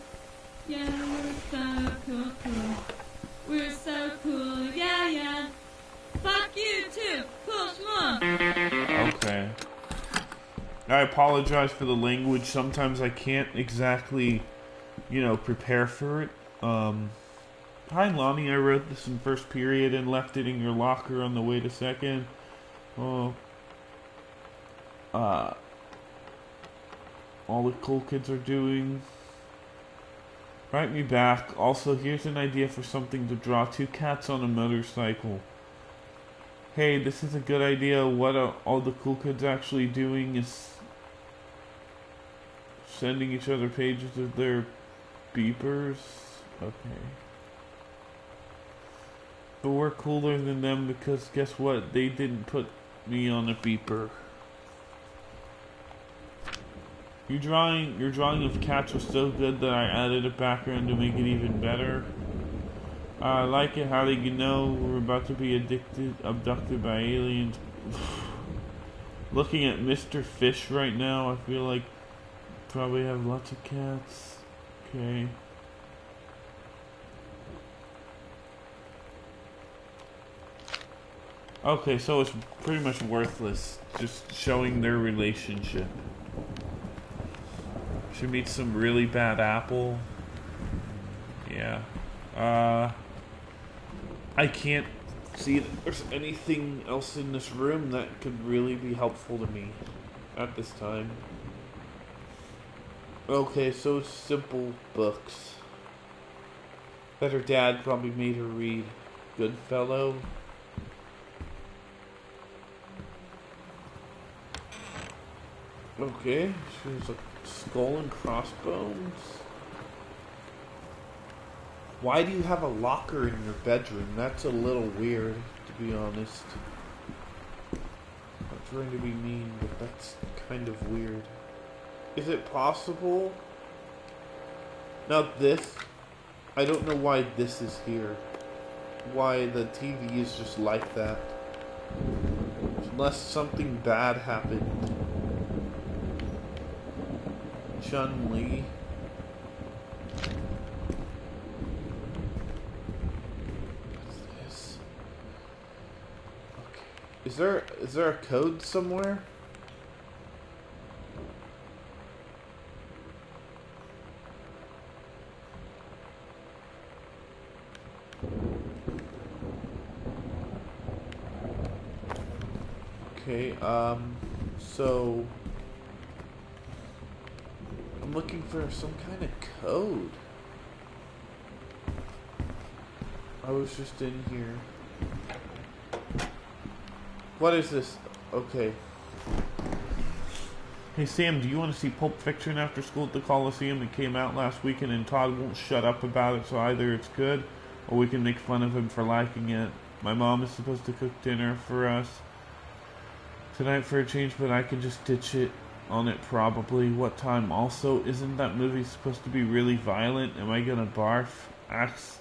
Yeah, we're so cool, cool. We're so cool, yeah, yeah. Fuck you too, cool schmoo. Okay. I apologize for the language. Sometimes I can't exactly, you know, prepare for it. Hi, Lonnie. I wrote this in first period and left it in your locker on the way to second. Oh. All the cool kids are doing. Write me back. Also, here's an idea for something to draw. 2 cats on a motorcycle. Hey, this is a good idea. What all the cool kids actually doing is sending each other pages of their beepers. Okay. But we're cooler than them because guess what? They didn't put me on a beeper. Your drawing of cats was so good that I added a background to make it even better. I like it. How do you know we're about to be abducted by aliens? Looking at Mr. Fish right now, I feel like probably have lots of cats. Okay. Okay, so it's pretty much worthless, just showing their relationship. She meets some really bad apple. Yeah. I can't see that there's anything else in this room that could really be helpful to me at this time. Okay, so it's simple books that her dad probably made her read. Goodfellow. Okay, she's a skull and crossbones. Why do you have a locker in your bedroom? That's a little weird, to be honest. Not trying to be mean, but that's kind of weird. Is it possible? Now this, I don't know why this is here. Why the TV is just like that. Unless something bad happened. Chun-Li. What's this? Okay. Is there a code somewhere? Okay, so I'm looking for some kind of code. I was just in here. What is this? Okay. Hey Sam, do you want to see Pulp Fiction after school at the Coliseum? It came out last weekend and Todd won't shut up about it, so either it's good or we can make fun of him for liking it. My mom is supposed to cook dinner for us tonight for a change, but I can just ditch it on it probably. What time? Also, isn't that movie supposed to be really violent? Am I gonna barf?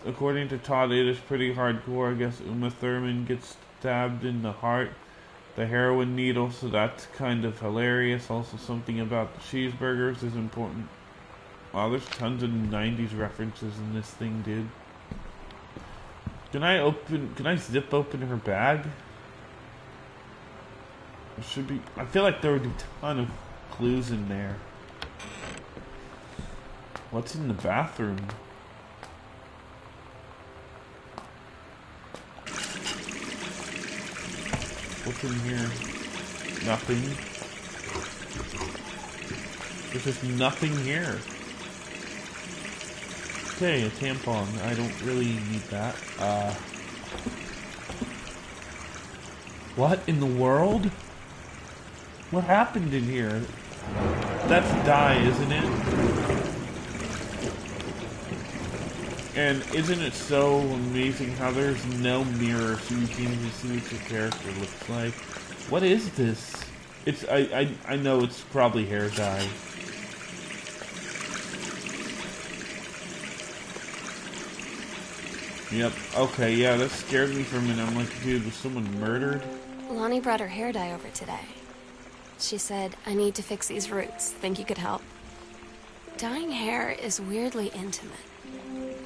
According to Todd, it is pretty hardcore. I guess Uma Thurman gets stabbed in the heart, the heroin needle, so that's kind of hilarious. Also, something about the cheeseburgers is important. Wow, there's tons of 90s references in this thing, dude. Can I zip open her bag? There should be, I feel like there would be a ton of clues in there. What's in the bathroom? What's in here? Nothing. There's just nothing here. Okay, a tampon. I don't really need that. What in the world? What happened in here? That's dye, isn't it? And isn't it so amazing how there's no mirror so you can't even see what your character looks like? What is this? It's I know it's probably hair dye. Yep, okay, yeah, that scared me for a minute. I'm like, dude, was someone murdered? Lonnie brought her hair dye over today. She said, I need to fix these roots. Think you could help? Dyeing hair is weirdly intimate.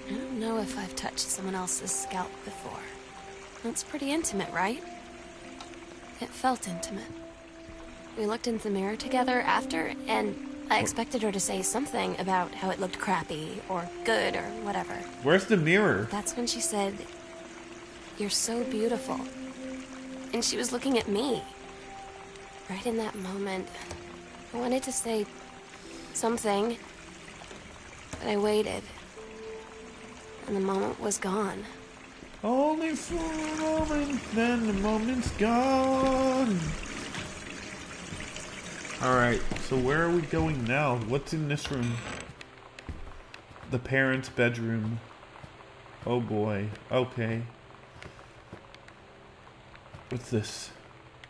I don't know if I've touched someone else's scalp before. That's pretty intimate, right? It felt intimate. We looked in the mirror together after, and I expected her to say something about how it looked crappy, or good, or whatever. Where's the mirror? That's when she said, you're so beautiful. And she was looking at me. Right in that moment, I wanted to say something, but I waited. And the moment was gone. Only for a moment, then the moment's gone. Alright, so where are we going now? What's in this room? The parents' bedroom. Oh boy. Okay. What's this?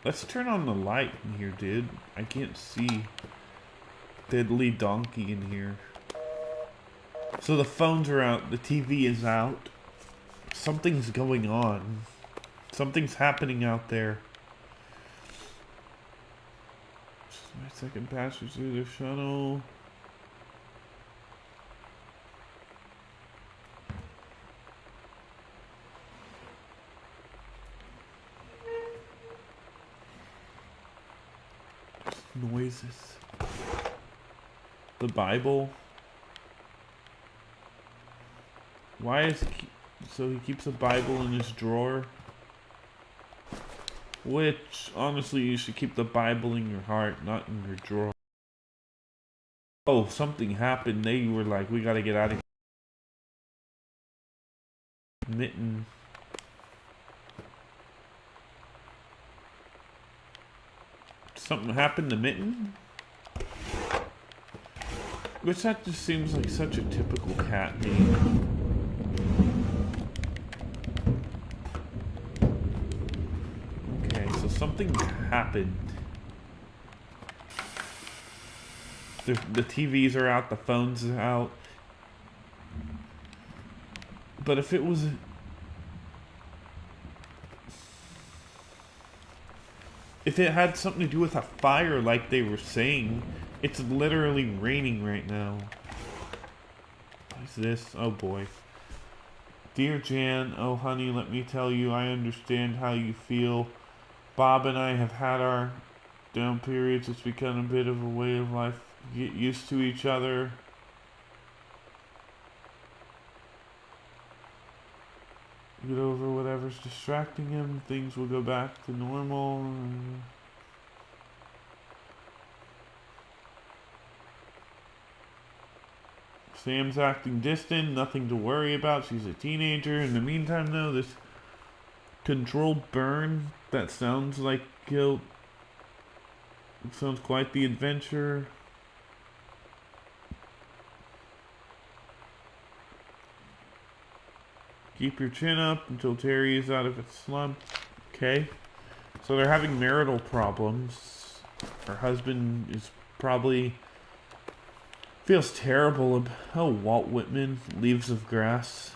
Let's turn on the light in here, dude. I can't see. Diddly donkey in here. So the phones are out. The TV is out. Something's going on. Something's happening out there. My second passage through the shuttle. Noises. The Bible. Why is so he keeps a Bible in his drawer? Which, honestly, you should keep the Bible in your heart, not in your drawer. Oh, something happened. They were like, we gotta get out of here. Mitten. Something happened to Mitten? Which that just seems like such a typical cat name. Something happened. The TVs are out, the phones are out. But if it was... If it had something to do with a fire like they were saying, it's literally raining right now. What is this? Oh boy. Dear Jan, oh honey, let me tell you, I understand how you feel. Bob and I have had our down periods. It's become a bit of a way of life. Get used to each other. Get over whatever's distracting him. Things will go back to normal. Sam's acting distant. Nothing to worry about. She's a teenager. In the meantime, though, this controlled burn, that sounds like guilt. It sounds quite the adventure. Keep your chin up until Terry is out of its slump. Okay. So they're having marital problems. Her husband is probably feels terrible about Walt Whitman, Leaves of Grass.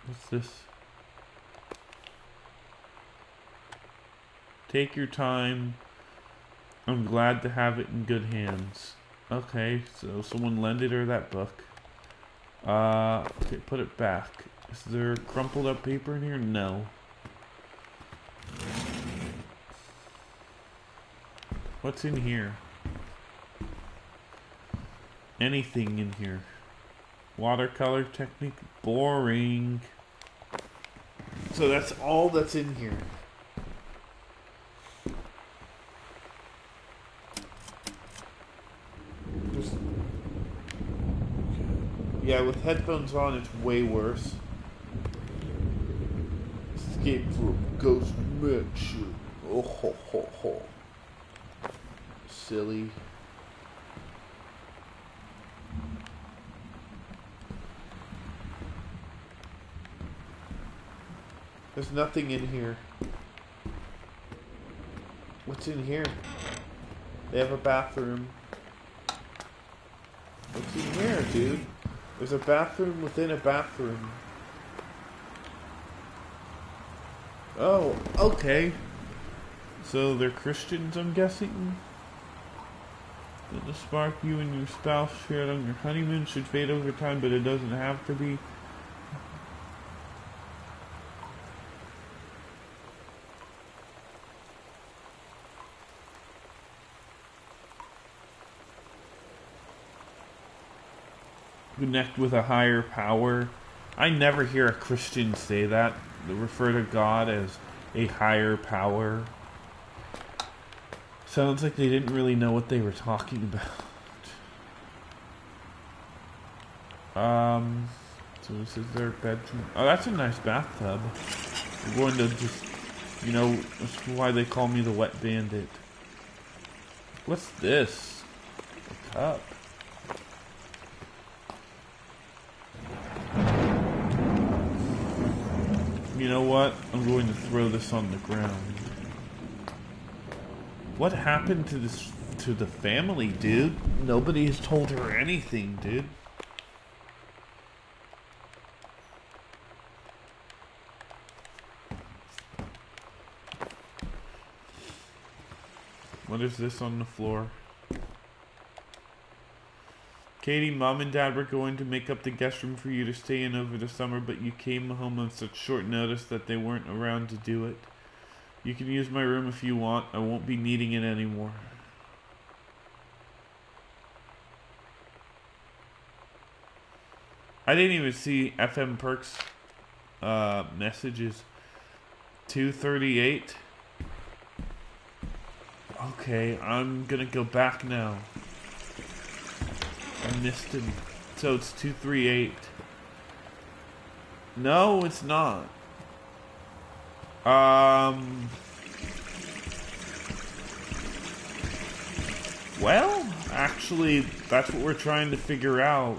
What's this? Take your time. I'm glad to have it in good hands. Okay, so someone lended her that book. Okay, put it back. Is there crumpled up paper in here? No. What's in here? Anything in here. Watercolor technique? Boring. So that's all that's in here. Yeah, with headphones on, it's way worse. Escape from Ghost Mansion. Oh ho ho ho. Silly. There's nothing in here. What's in here? They have a bathroom. What's in here, dude? There's a bathroom within a bathroom. Oh, okay. So they're Christians, I'm guessing? That the spark you and your spouse shared on your honeymoon should fade over time, but it doesn't have to be. Connect with a higher power. I never hear a Christian say that. They refer to God as a higher power. Sounds like they didn't really know what they were talking about. So this is their bedroom. Oh, that's a nice bathtub. I'm going to just, that's why they call me the Wet Bandit. What's this? A cup. You know what? I'm going to throw this on the ground. What happened to the family, dude? Nobody has told her anything, dude. What is this on the floor? Katie, Mom and Dad were going to make up the guest room for you to stay in over the summer, but you came home on such short notice that they weren't around to do it. You can use my room if you want. I won't be needing it anymore. I didn't even see FM Perks messages. 2:38. Okay, I'm gonna go back now. I missed him. So it's 238. No, it's not. Well, actually, that's what we're trying to figure out.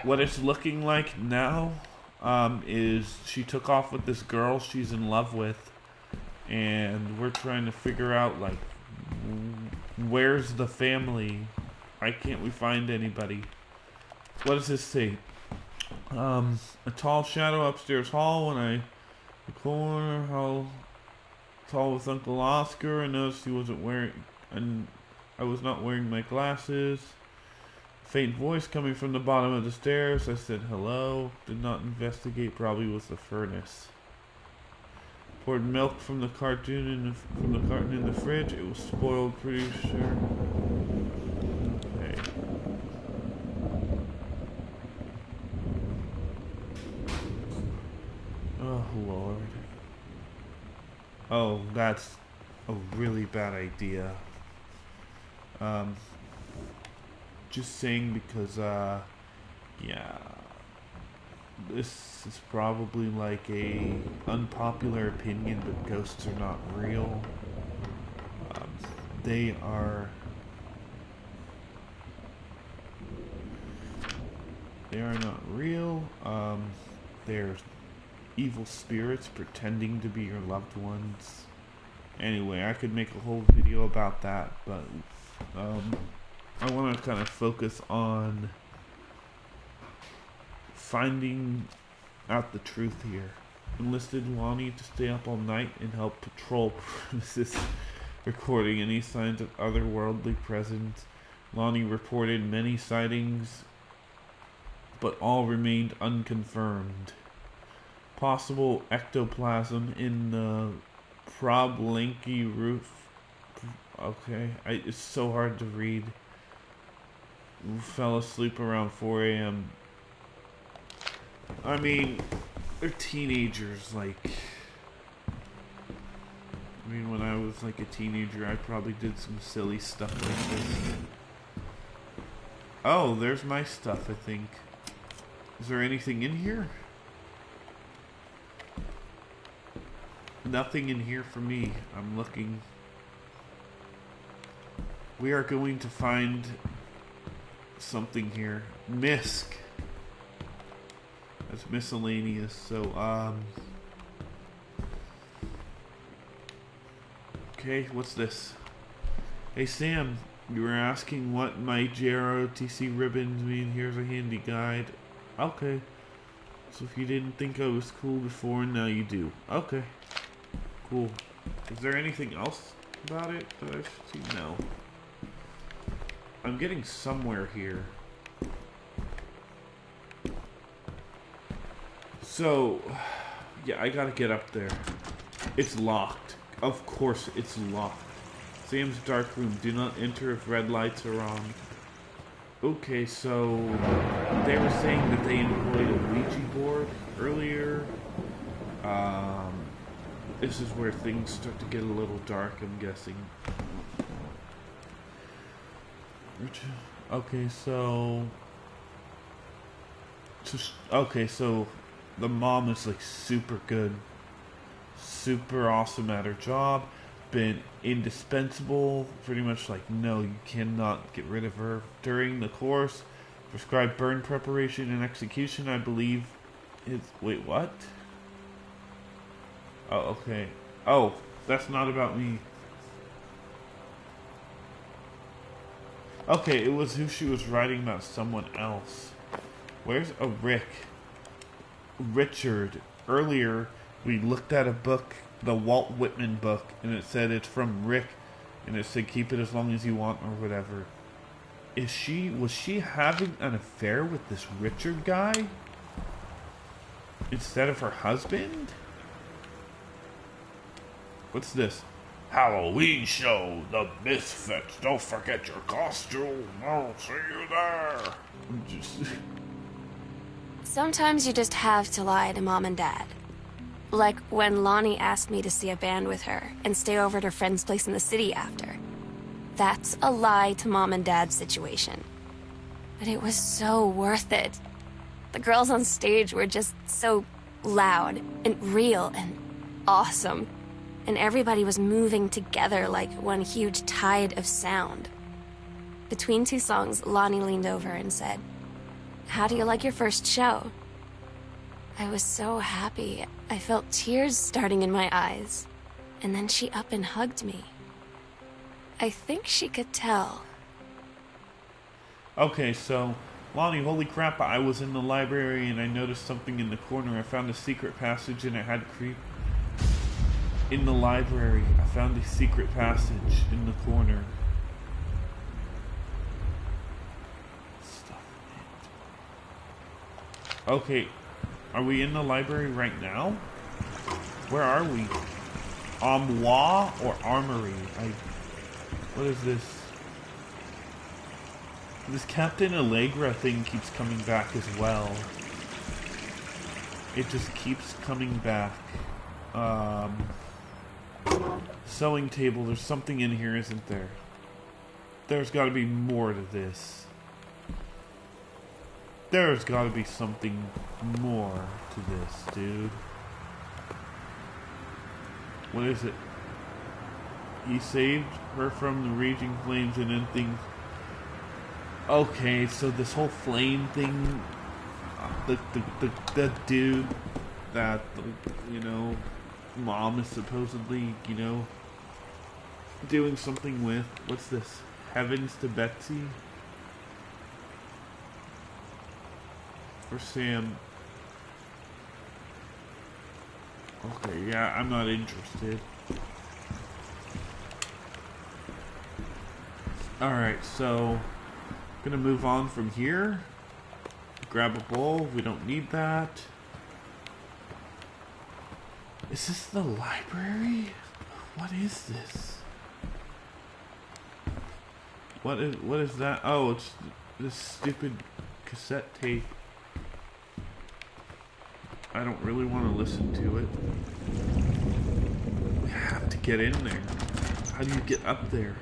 What it's looking like now, is she took off with this girl she's in love with, and we're trying to figure out, like, where's the family? Why can't we find anybody? What does this say? A tall shadow upstairs hall when the corner hall tall with Uncle Oscar. I noticed he wasn't wearing, and I was not wearing my glasses. Faint voice coming from the bottom of the stairs. I said hello. Did not investigate. Probably was the furnace. Poured milk from the carton in the fridge. It was spoiled, pretty sure. Okay. Oh Lord. Oh, that's a really bad idea. Just saying because yeah. This is probably like a unpopular opinion, but ghosts are not real. They are not real. there's evil spirits pretending to be your loved ones. Anyway, I could make a whole video about that, but I want to kind of focus on finding out the truth here. Enlisted Lonnie to stay up all night and help patrol premises, recording any signs of otherworldly presence. Lonnie reported many sightings, but all remained unconfirmed. Possible ectoplasm in the Problinky roof. Okay, it's so hard to read. Fell asleep around 4 a.m. I mean, they're teenagers, like... I mean, when I was like a teenager, I probably did some silly stuff like this. Oh, there's my stuff, I think. Is there anything in here? Nothing in here for me. I'm looking. We are going to find something here. Misc. That's miscellaneous, so, okay, what's this? Hey, Sam, you were asking what my JROTC ribbons mean. Here's a handy guide. Okay. So if you didn't think I was cool before, now you do. Okay. Cool. Is there anything else about it that I should see? No. I'm getting somewhere here. So, yeah, I gotta get up there. It's locked. Of course it's locked. Sam's dark room. Do not enter if red lights are on. Okay, so they were saying that they employed a Ouija board earlier. This is where things start to get a little dark, I'm guessing. Okay, so the mom is like super good, super awesome at her job, been indispensable, pretty much like, no, you cannot get rid of her. During the course, prescribed burn preparation and execution, I believe is, wait, what? Oh, okay. Oh, that's not about me. Okay, it was who she was writing about, someone else. Where's a Rick? Richard. Earlier, we looked at a book, the Walt Whitman book, and it said it's from Rick, and it said keep it as long as you want or whatever. Was she having an affair with this Richard guy? Instead of her husband? What's this? Halloween show, the Misfits. Don't forget your costume. I'll see you there. Sometimes you just have to lie to Mom and Dad. Like when Lonnie asked me to see a band with her and stay over at her friend's place in the city after. That's a lie to Mom and Dad's situation. But it was so worth it. The girls on stage were just so loud and real and awesome. And everybody was moving together like one huge tide of sound. Between two songs, Lonnie leaned over and said, "How do you like your first show?" I was so happy. I felt tears starting in my eyes. And then she up and hugged me. I think she could tell. Okay, so, Lonnie, holy crap, I was in the library and I noticed something in the corner. I found a secret passage and I had to creep. In the library, I found a secret passage in the corner. Stuff it. Okay, are we in the library right now? Where are we? Armoire or armory? What is this? This Captain Allegra thing keeps coming back as well. It just keeps coming back. Sewing table, there's something in here, isn't there? There's gotta be more to this. There's gotta be something more to this, dude. What is it? He saved her from the raging flames and then things... Okay, so this whole flame thing... the dude that, you know, mom is supposedly, you know, doing something with. What's this? Heavens to Betsy? Or Sam? Okay, yeah, I'm not interested. Alright, so gonna move on from here. Grab a bowl, we don't need that. Is this the library? What is this? What is that? Oh, it's this stupid cassette tape. I don't really want to listen to it. We have to get in there. How do you get up there?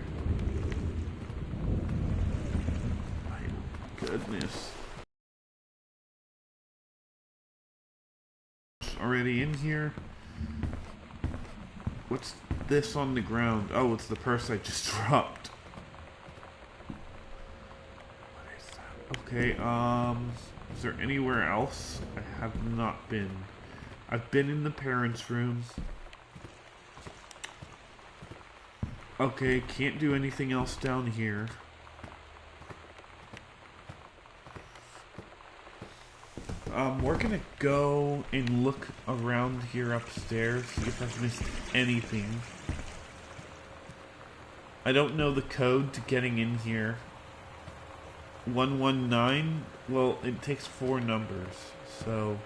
My goodness. Already in here. What's this on the ground? Oh, it's the purse I just dropped. What is that? Okay, is there anywhere else? I have not been. I've been in the parents' room. Okay, can't do anything else down here. We're gonna go and look around here upstairs, see if I've missed anything. I don't know the code to getting in here. 119? Well, it takes 4 numbers, so...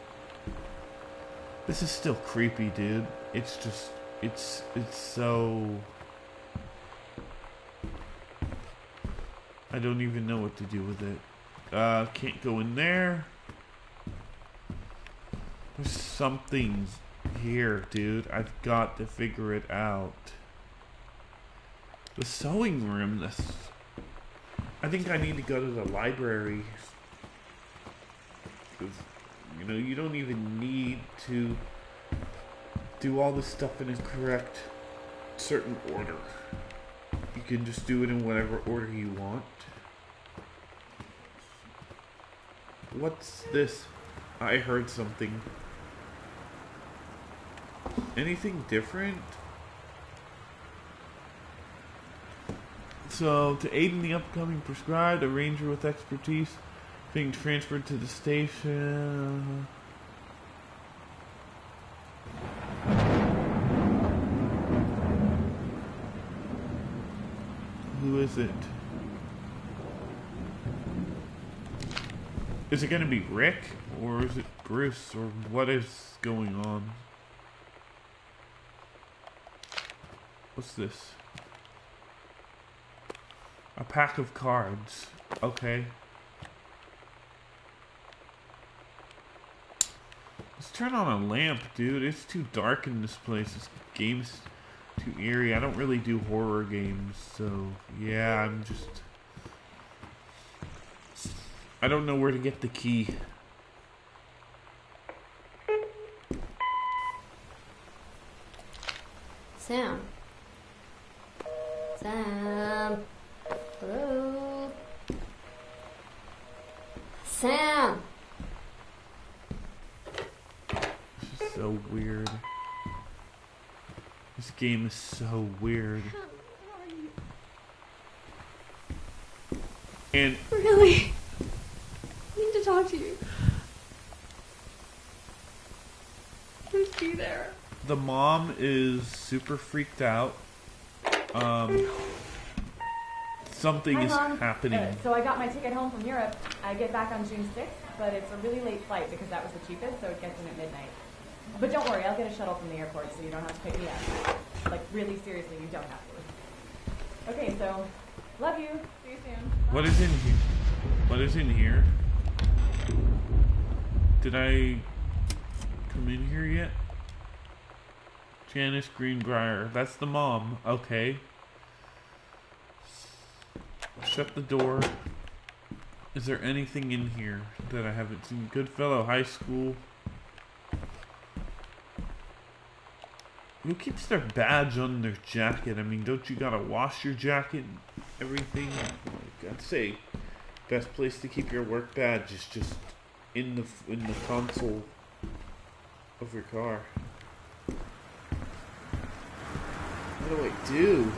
This is still creepy, dude. It's just... It's so... I don't even know what to do with it. Can't go in there. There's something here, dude. I've got to figure it out. The sewing room, this... I think I need to go to the library. Because, you know, you don't even need to do all this stuff in a correct, certain order. You can just do it in whatever order you want. What's this? I heard something. Anything different? So, to aid in the upcoming prescribed, a ranger with expertise being transferred to the station. Who is it? Is it going to be Rick? Or is it Bruce? Or what is going on? What's this? A pack of cards. Okay. Let's turn on a lamp, dude. It's too dark in this place. This game's too eerie. I don't really do horror games, so yeah, I'm just... I don't know where to get the key. Sam. Sam. Hello. Sam. This is so weird. This game is so weird. How are you? And Really? I need to talk to you. Please be there. the mom is super freaked out. Something Hi, is Mom. happening. So I got my ticket home from Europe. I get back on June 6th, but it's a really late flight because that was the cheapest, so it gets in at midnight. But don't worry, I'll get a shuttle from the airport so you don't have to pick me up. Like, really seriously, you don't have to. Okay, so, love you. See you soon. What is in here? What is in here? Did I come in here yet? Janice Greenbrier. That's the mom. Okay. Shut the door. Is there anything in here that I haven't seen? Goodfellow High School. Who keeps their badge on their jacket? I mean, don't you gotta wash your jacket and everything? Like, I'd say best place to keep your work badge is just in the console of your car. What do I do?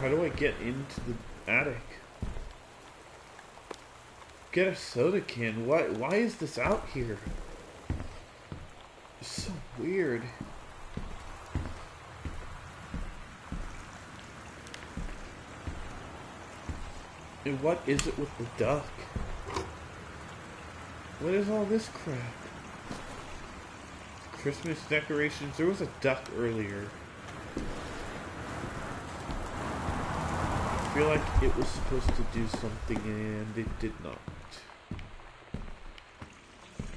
How do I get into the attic? Get a soda can. Why is this out here? It's so weird. And what is it with the duck? What is all this crap? Christmas decorations. There was a duck earlier. I feel like it was supposed to do something and it did not.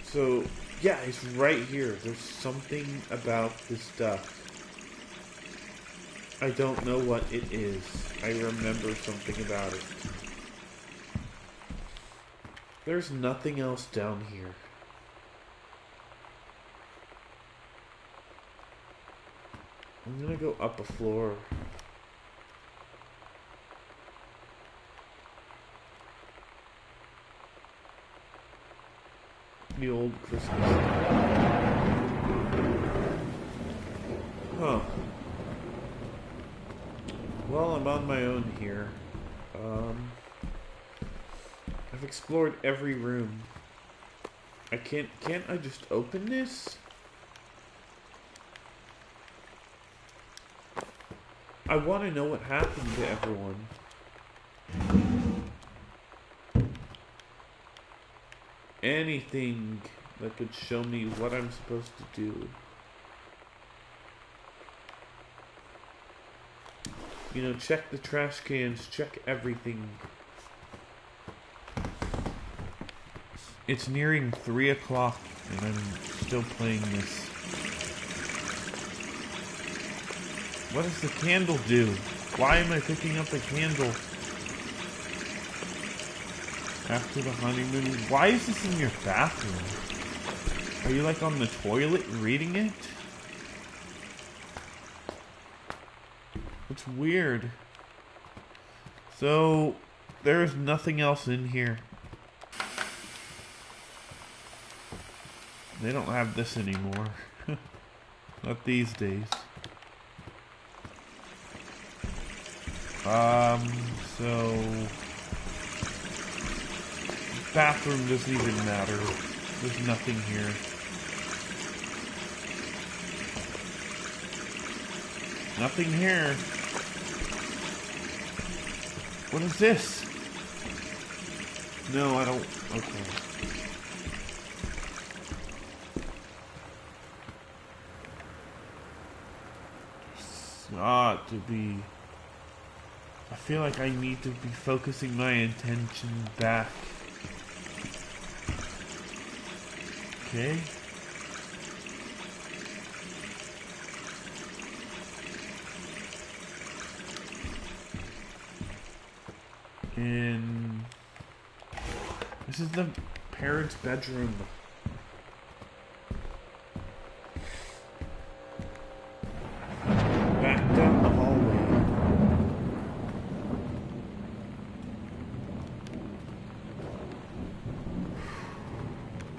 So, yeah, it's right here. There's something about this duck. I don't know what it is. I remember something about it. There's nothing else down here. I'm gonna go up a floor. The old Christmas. Huh. Well, I'm on my own here. I've explored every room. Can't I just open this? I want to know what happened to everyone. Anything that could show me what I'm supposed to do. You know, check the trash cans, check everything. It's nearing 3 o'clock and I'm still playing this. What does the candle do? Why am I picking up a candle? After the honeymoon. Why is this in your bathroom? Are you like on the toilet reading it? It's weird. So, there's nothing else in here. They don't have this anymore. Not these days. So... bathroom doesn't even matter. There's nothing here. Nothing here. What is this? No, I don't... Okay. It's not to be... I feel like I need to be focusing my attention back. Okay. And this is the parents' bedroom. Back down the hallway.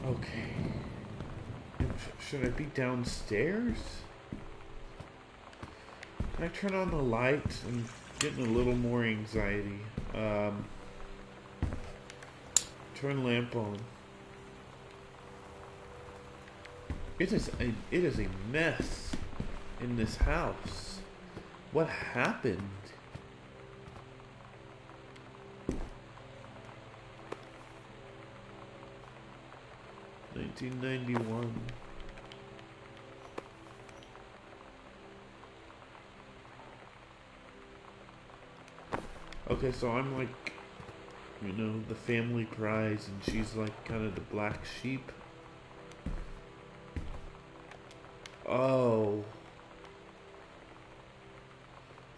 Okay. Should I be downstairs? Can I turn on the light? I'm getting a little more anxiety. Turn lamp on. It is a mess in this house. What happened? $1991. Okay, so I'm like, you know, the family prize, and she's like kind of the black sheep. Oh.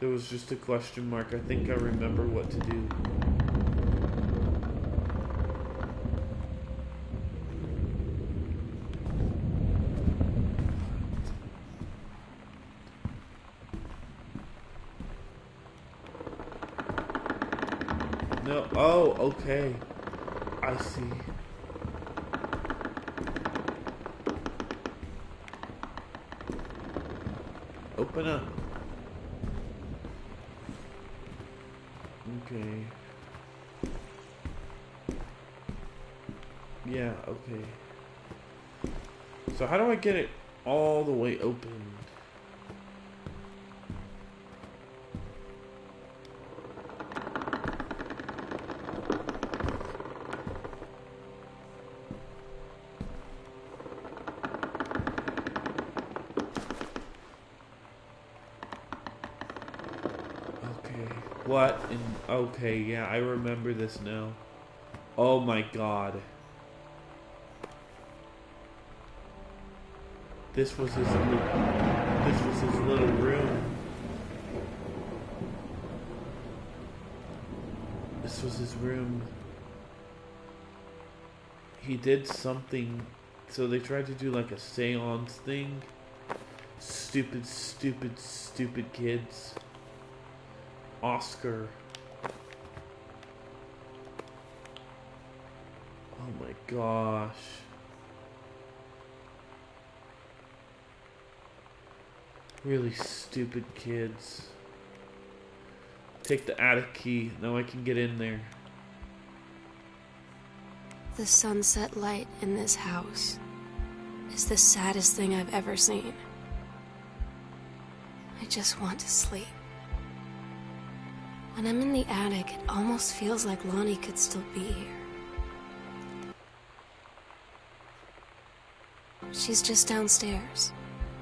There was just a question mark. I think I remember what to do. No. Oh, okay. I see. Open up. Okay. Yeah, okay. So how do I get it all the way open? What? Okay, yeah, I remember this now. Oh my god. This was his little room. This was his room. He did something, so they tried to do like a seance thing. Stupid, stupid, stupid kids. Oscar. Oh my gosh. Really stupid kids. Take the attic key. Now I can get in there. The sunset light in this house is the saddest thing I've ever seen. I just want to sleep. When I'm in the attic, it almost feels like Lonnie could still be here. She's just downstairs.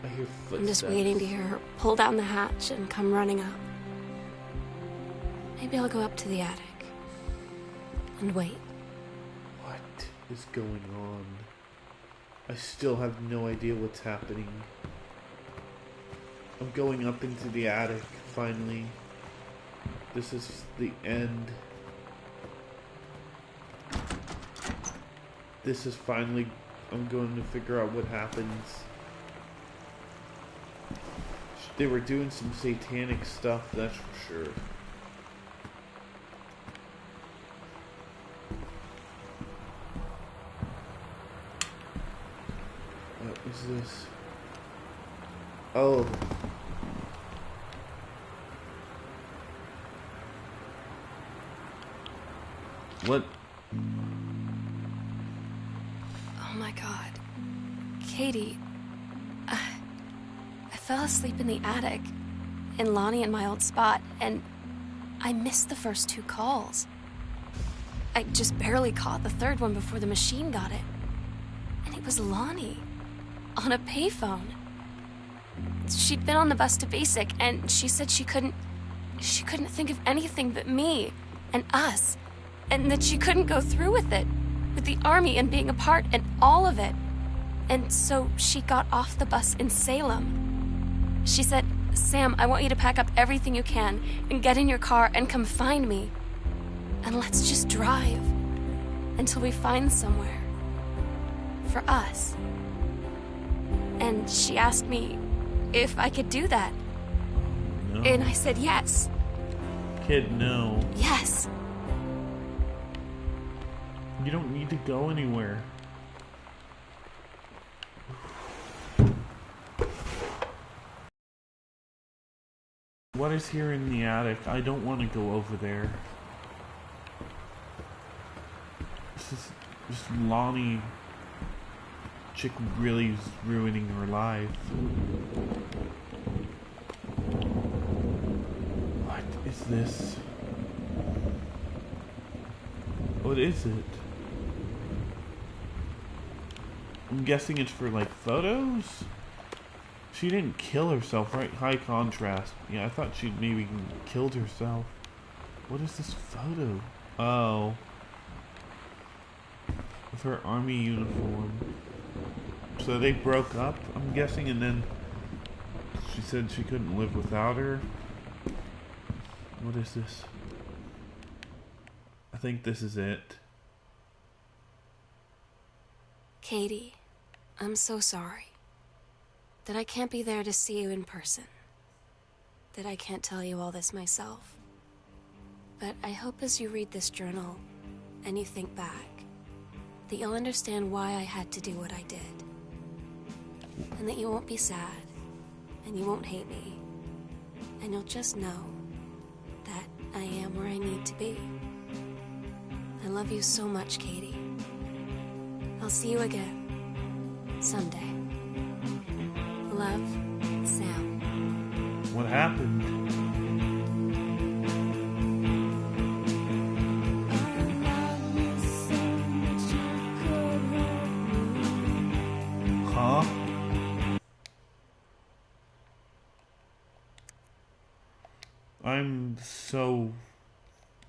I hear footsteps. I'm just waiting to hear her pull down the hatch and come running up. Maybe I'll go up to the attic and wait. What is going on? I still have no idea what's happening. I'm going up into the attic, finally. This is the end. This is finally... I'm going to figure out what happens. They were doing some satanic stuff, that's for sure. What is this? Oh. What? Oh my god. Katie, I fell asleep in the attic, in Lonnie and my old spot, and I missed the first 2 calls. I just barely caught the third one before the machine got it. And it was Lonnie, on a payphone. She'd been on the bus to Basic, and she said she couldn't think of anything but me and us, and that she couldn't go through with it, with the army and being a part and all of it. And so she got off the bus in Salem. She said, "Sam, I want you to pack up everything you can and get in your car and come find me. And let's just drive until we find somewhere for us." And she asked me if I could do that. No. And I said yes. Kid, no. Yes. You don't need to go anywhere. What is here in the attic? I don't want to go over there. This is just Lonnie. Chick really is ruining her life. What is this? What is it? I'm guessing it's for like photos? She didn't kill herself, right? High contrast. Yeah, I thought she'd maybe killed herself. What is this photo? Oh. With her army uniform. So they broke up, I'm guessing, and then she said she couldn't live without her. What is this? I think this is it. Katie, I'm so sorry that I can't be there to see you in person, that I can't tell you all this myself. But I hope as you read this journal and you think back, that you'll understand why I had to do what I did. And that you won't be sad, and you won't hate me. And you'll just know that I am where I need to be. I love you so much, Katie. I'll see you again, someday. Love, Sam. What happened? Huh? I'm so...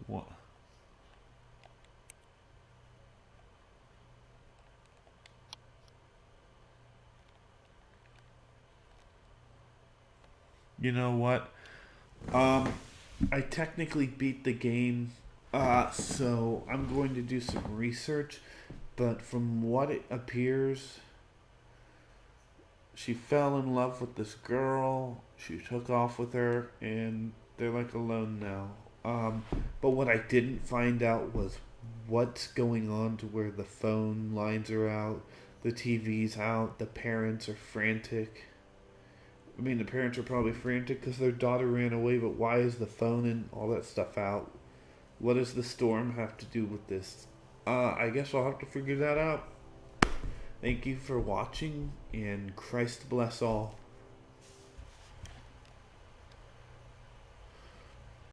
What? You know what? I technically beat the game, so I'm going to do some research, but from what it appears, she fell in love with this girl, she took off with her, and they're like alone now. But what I didn't find out was what's going on to where the phone lines are out, the TV's out, the parents are frantic. I mean, the parents are probably frantic because their daughter ran away, but why is the phone and all that stuff out? What does the storm have to do with this? I guess I'll have to figure that out. Thank you for watching, and Christ bless all.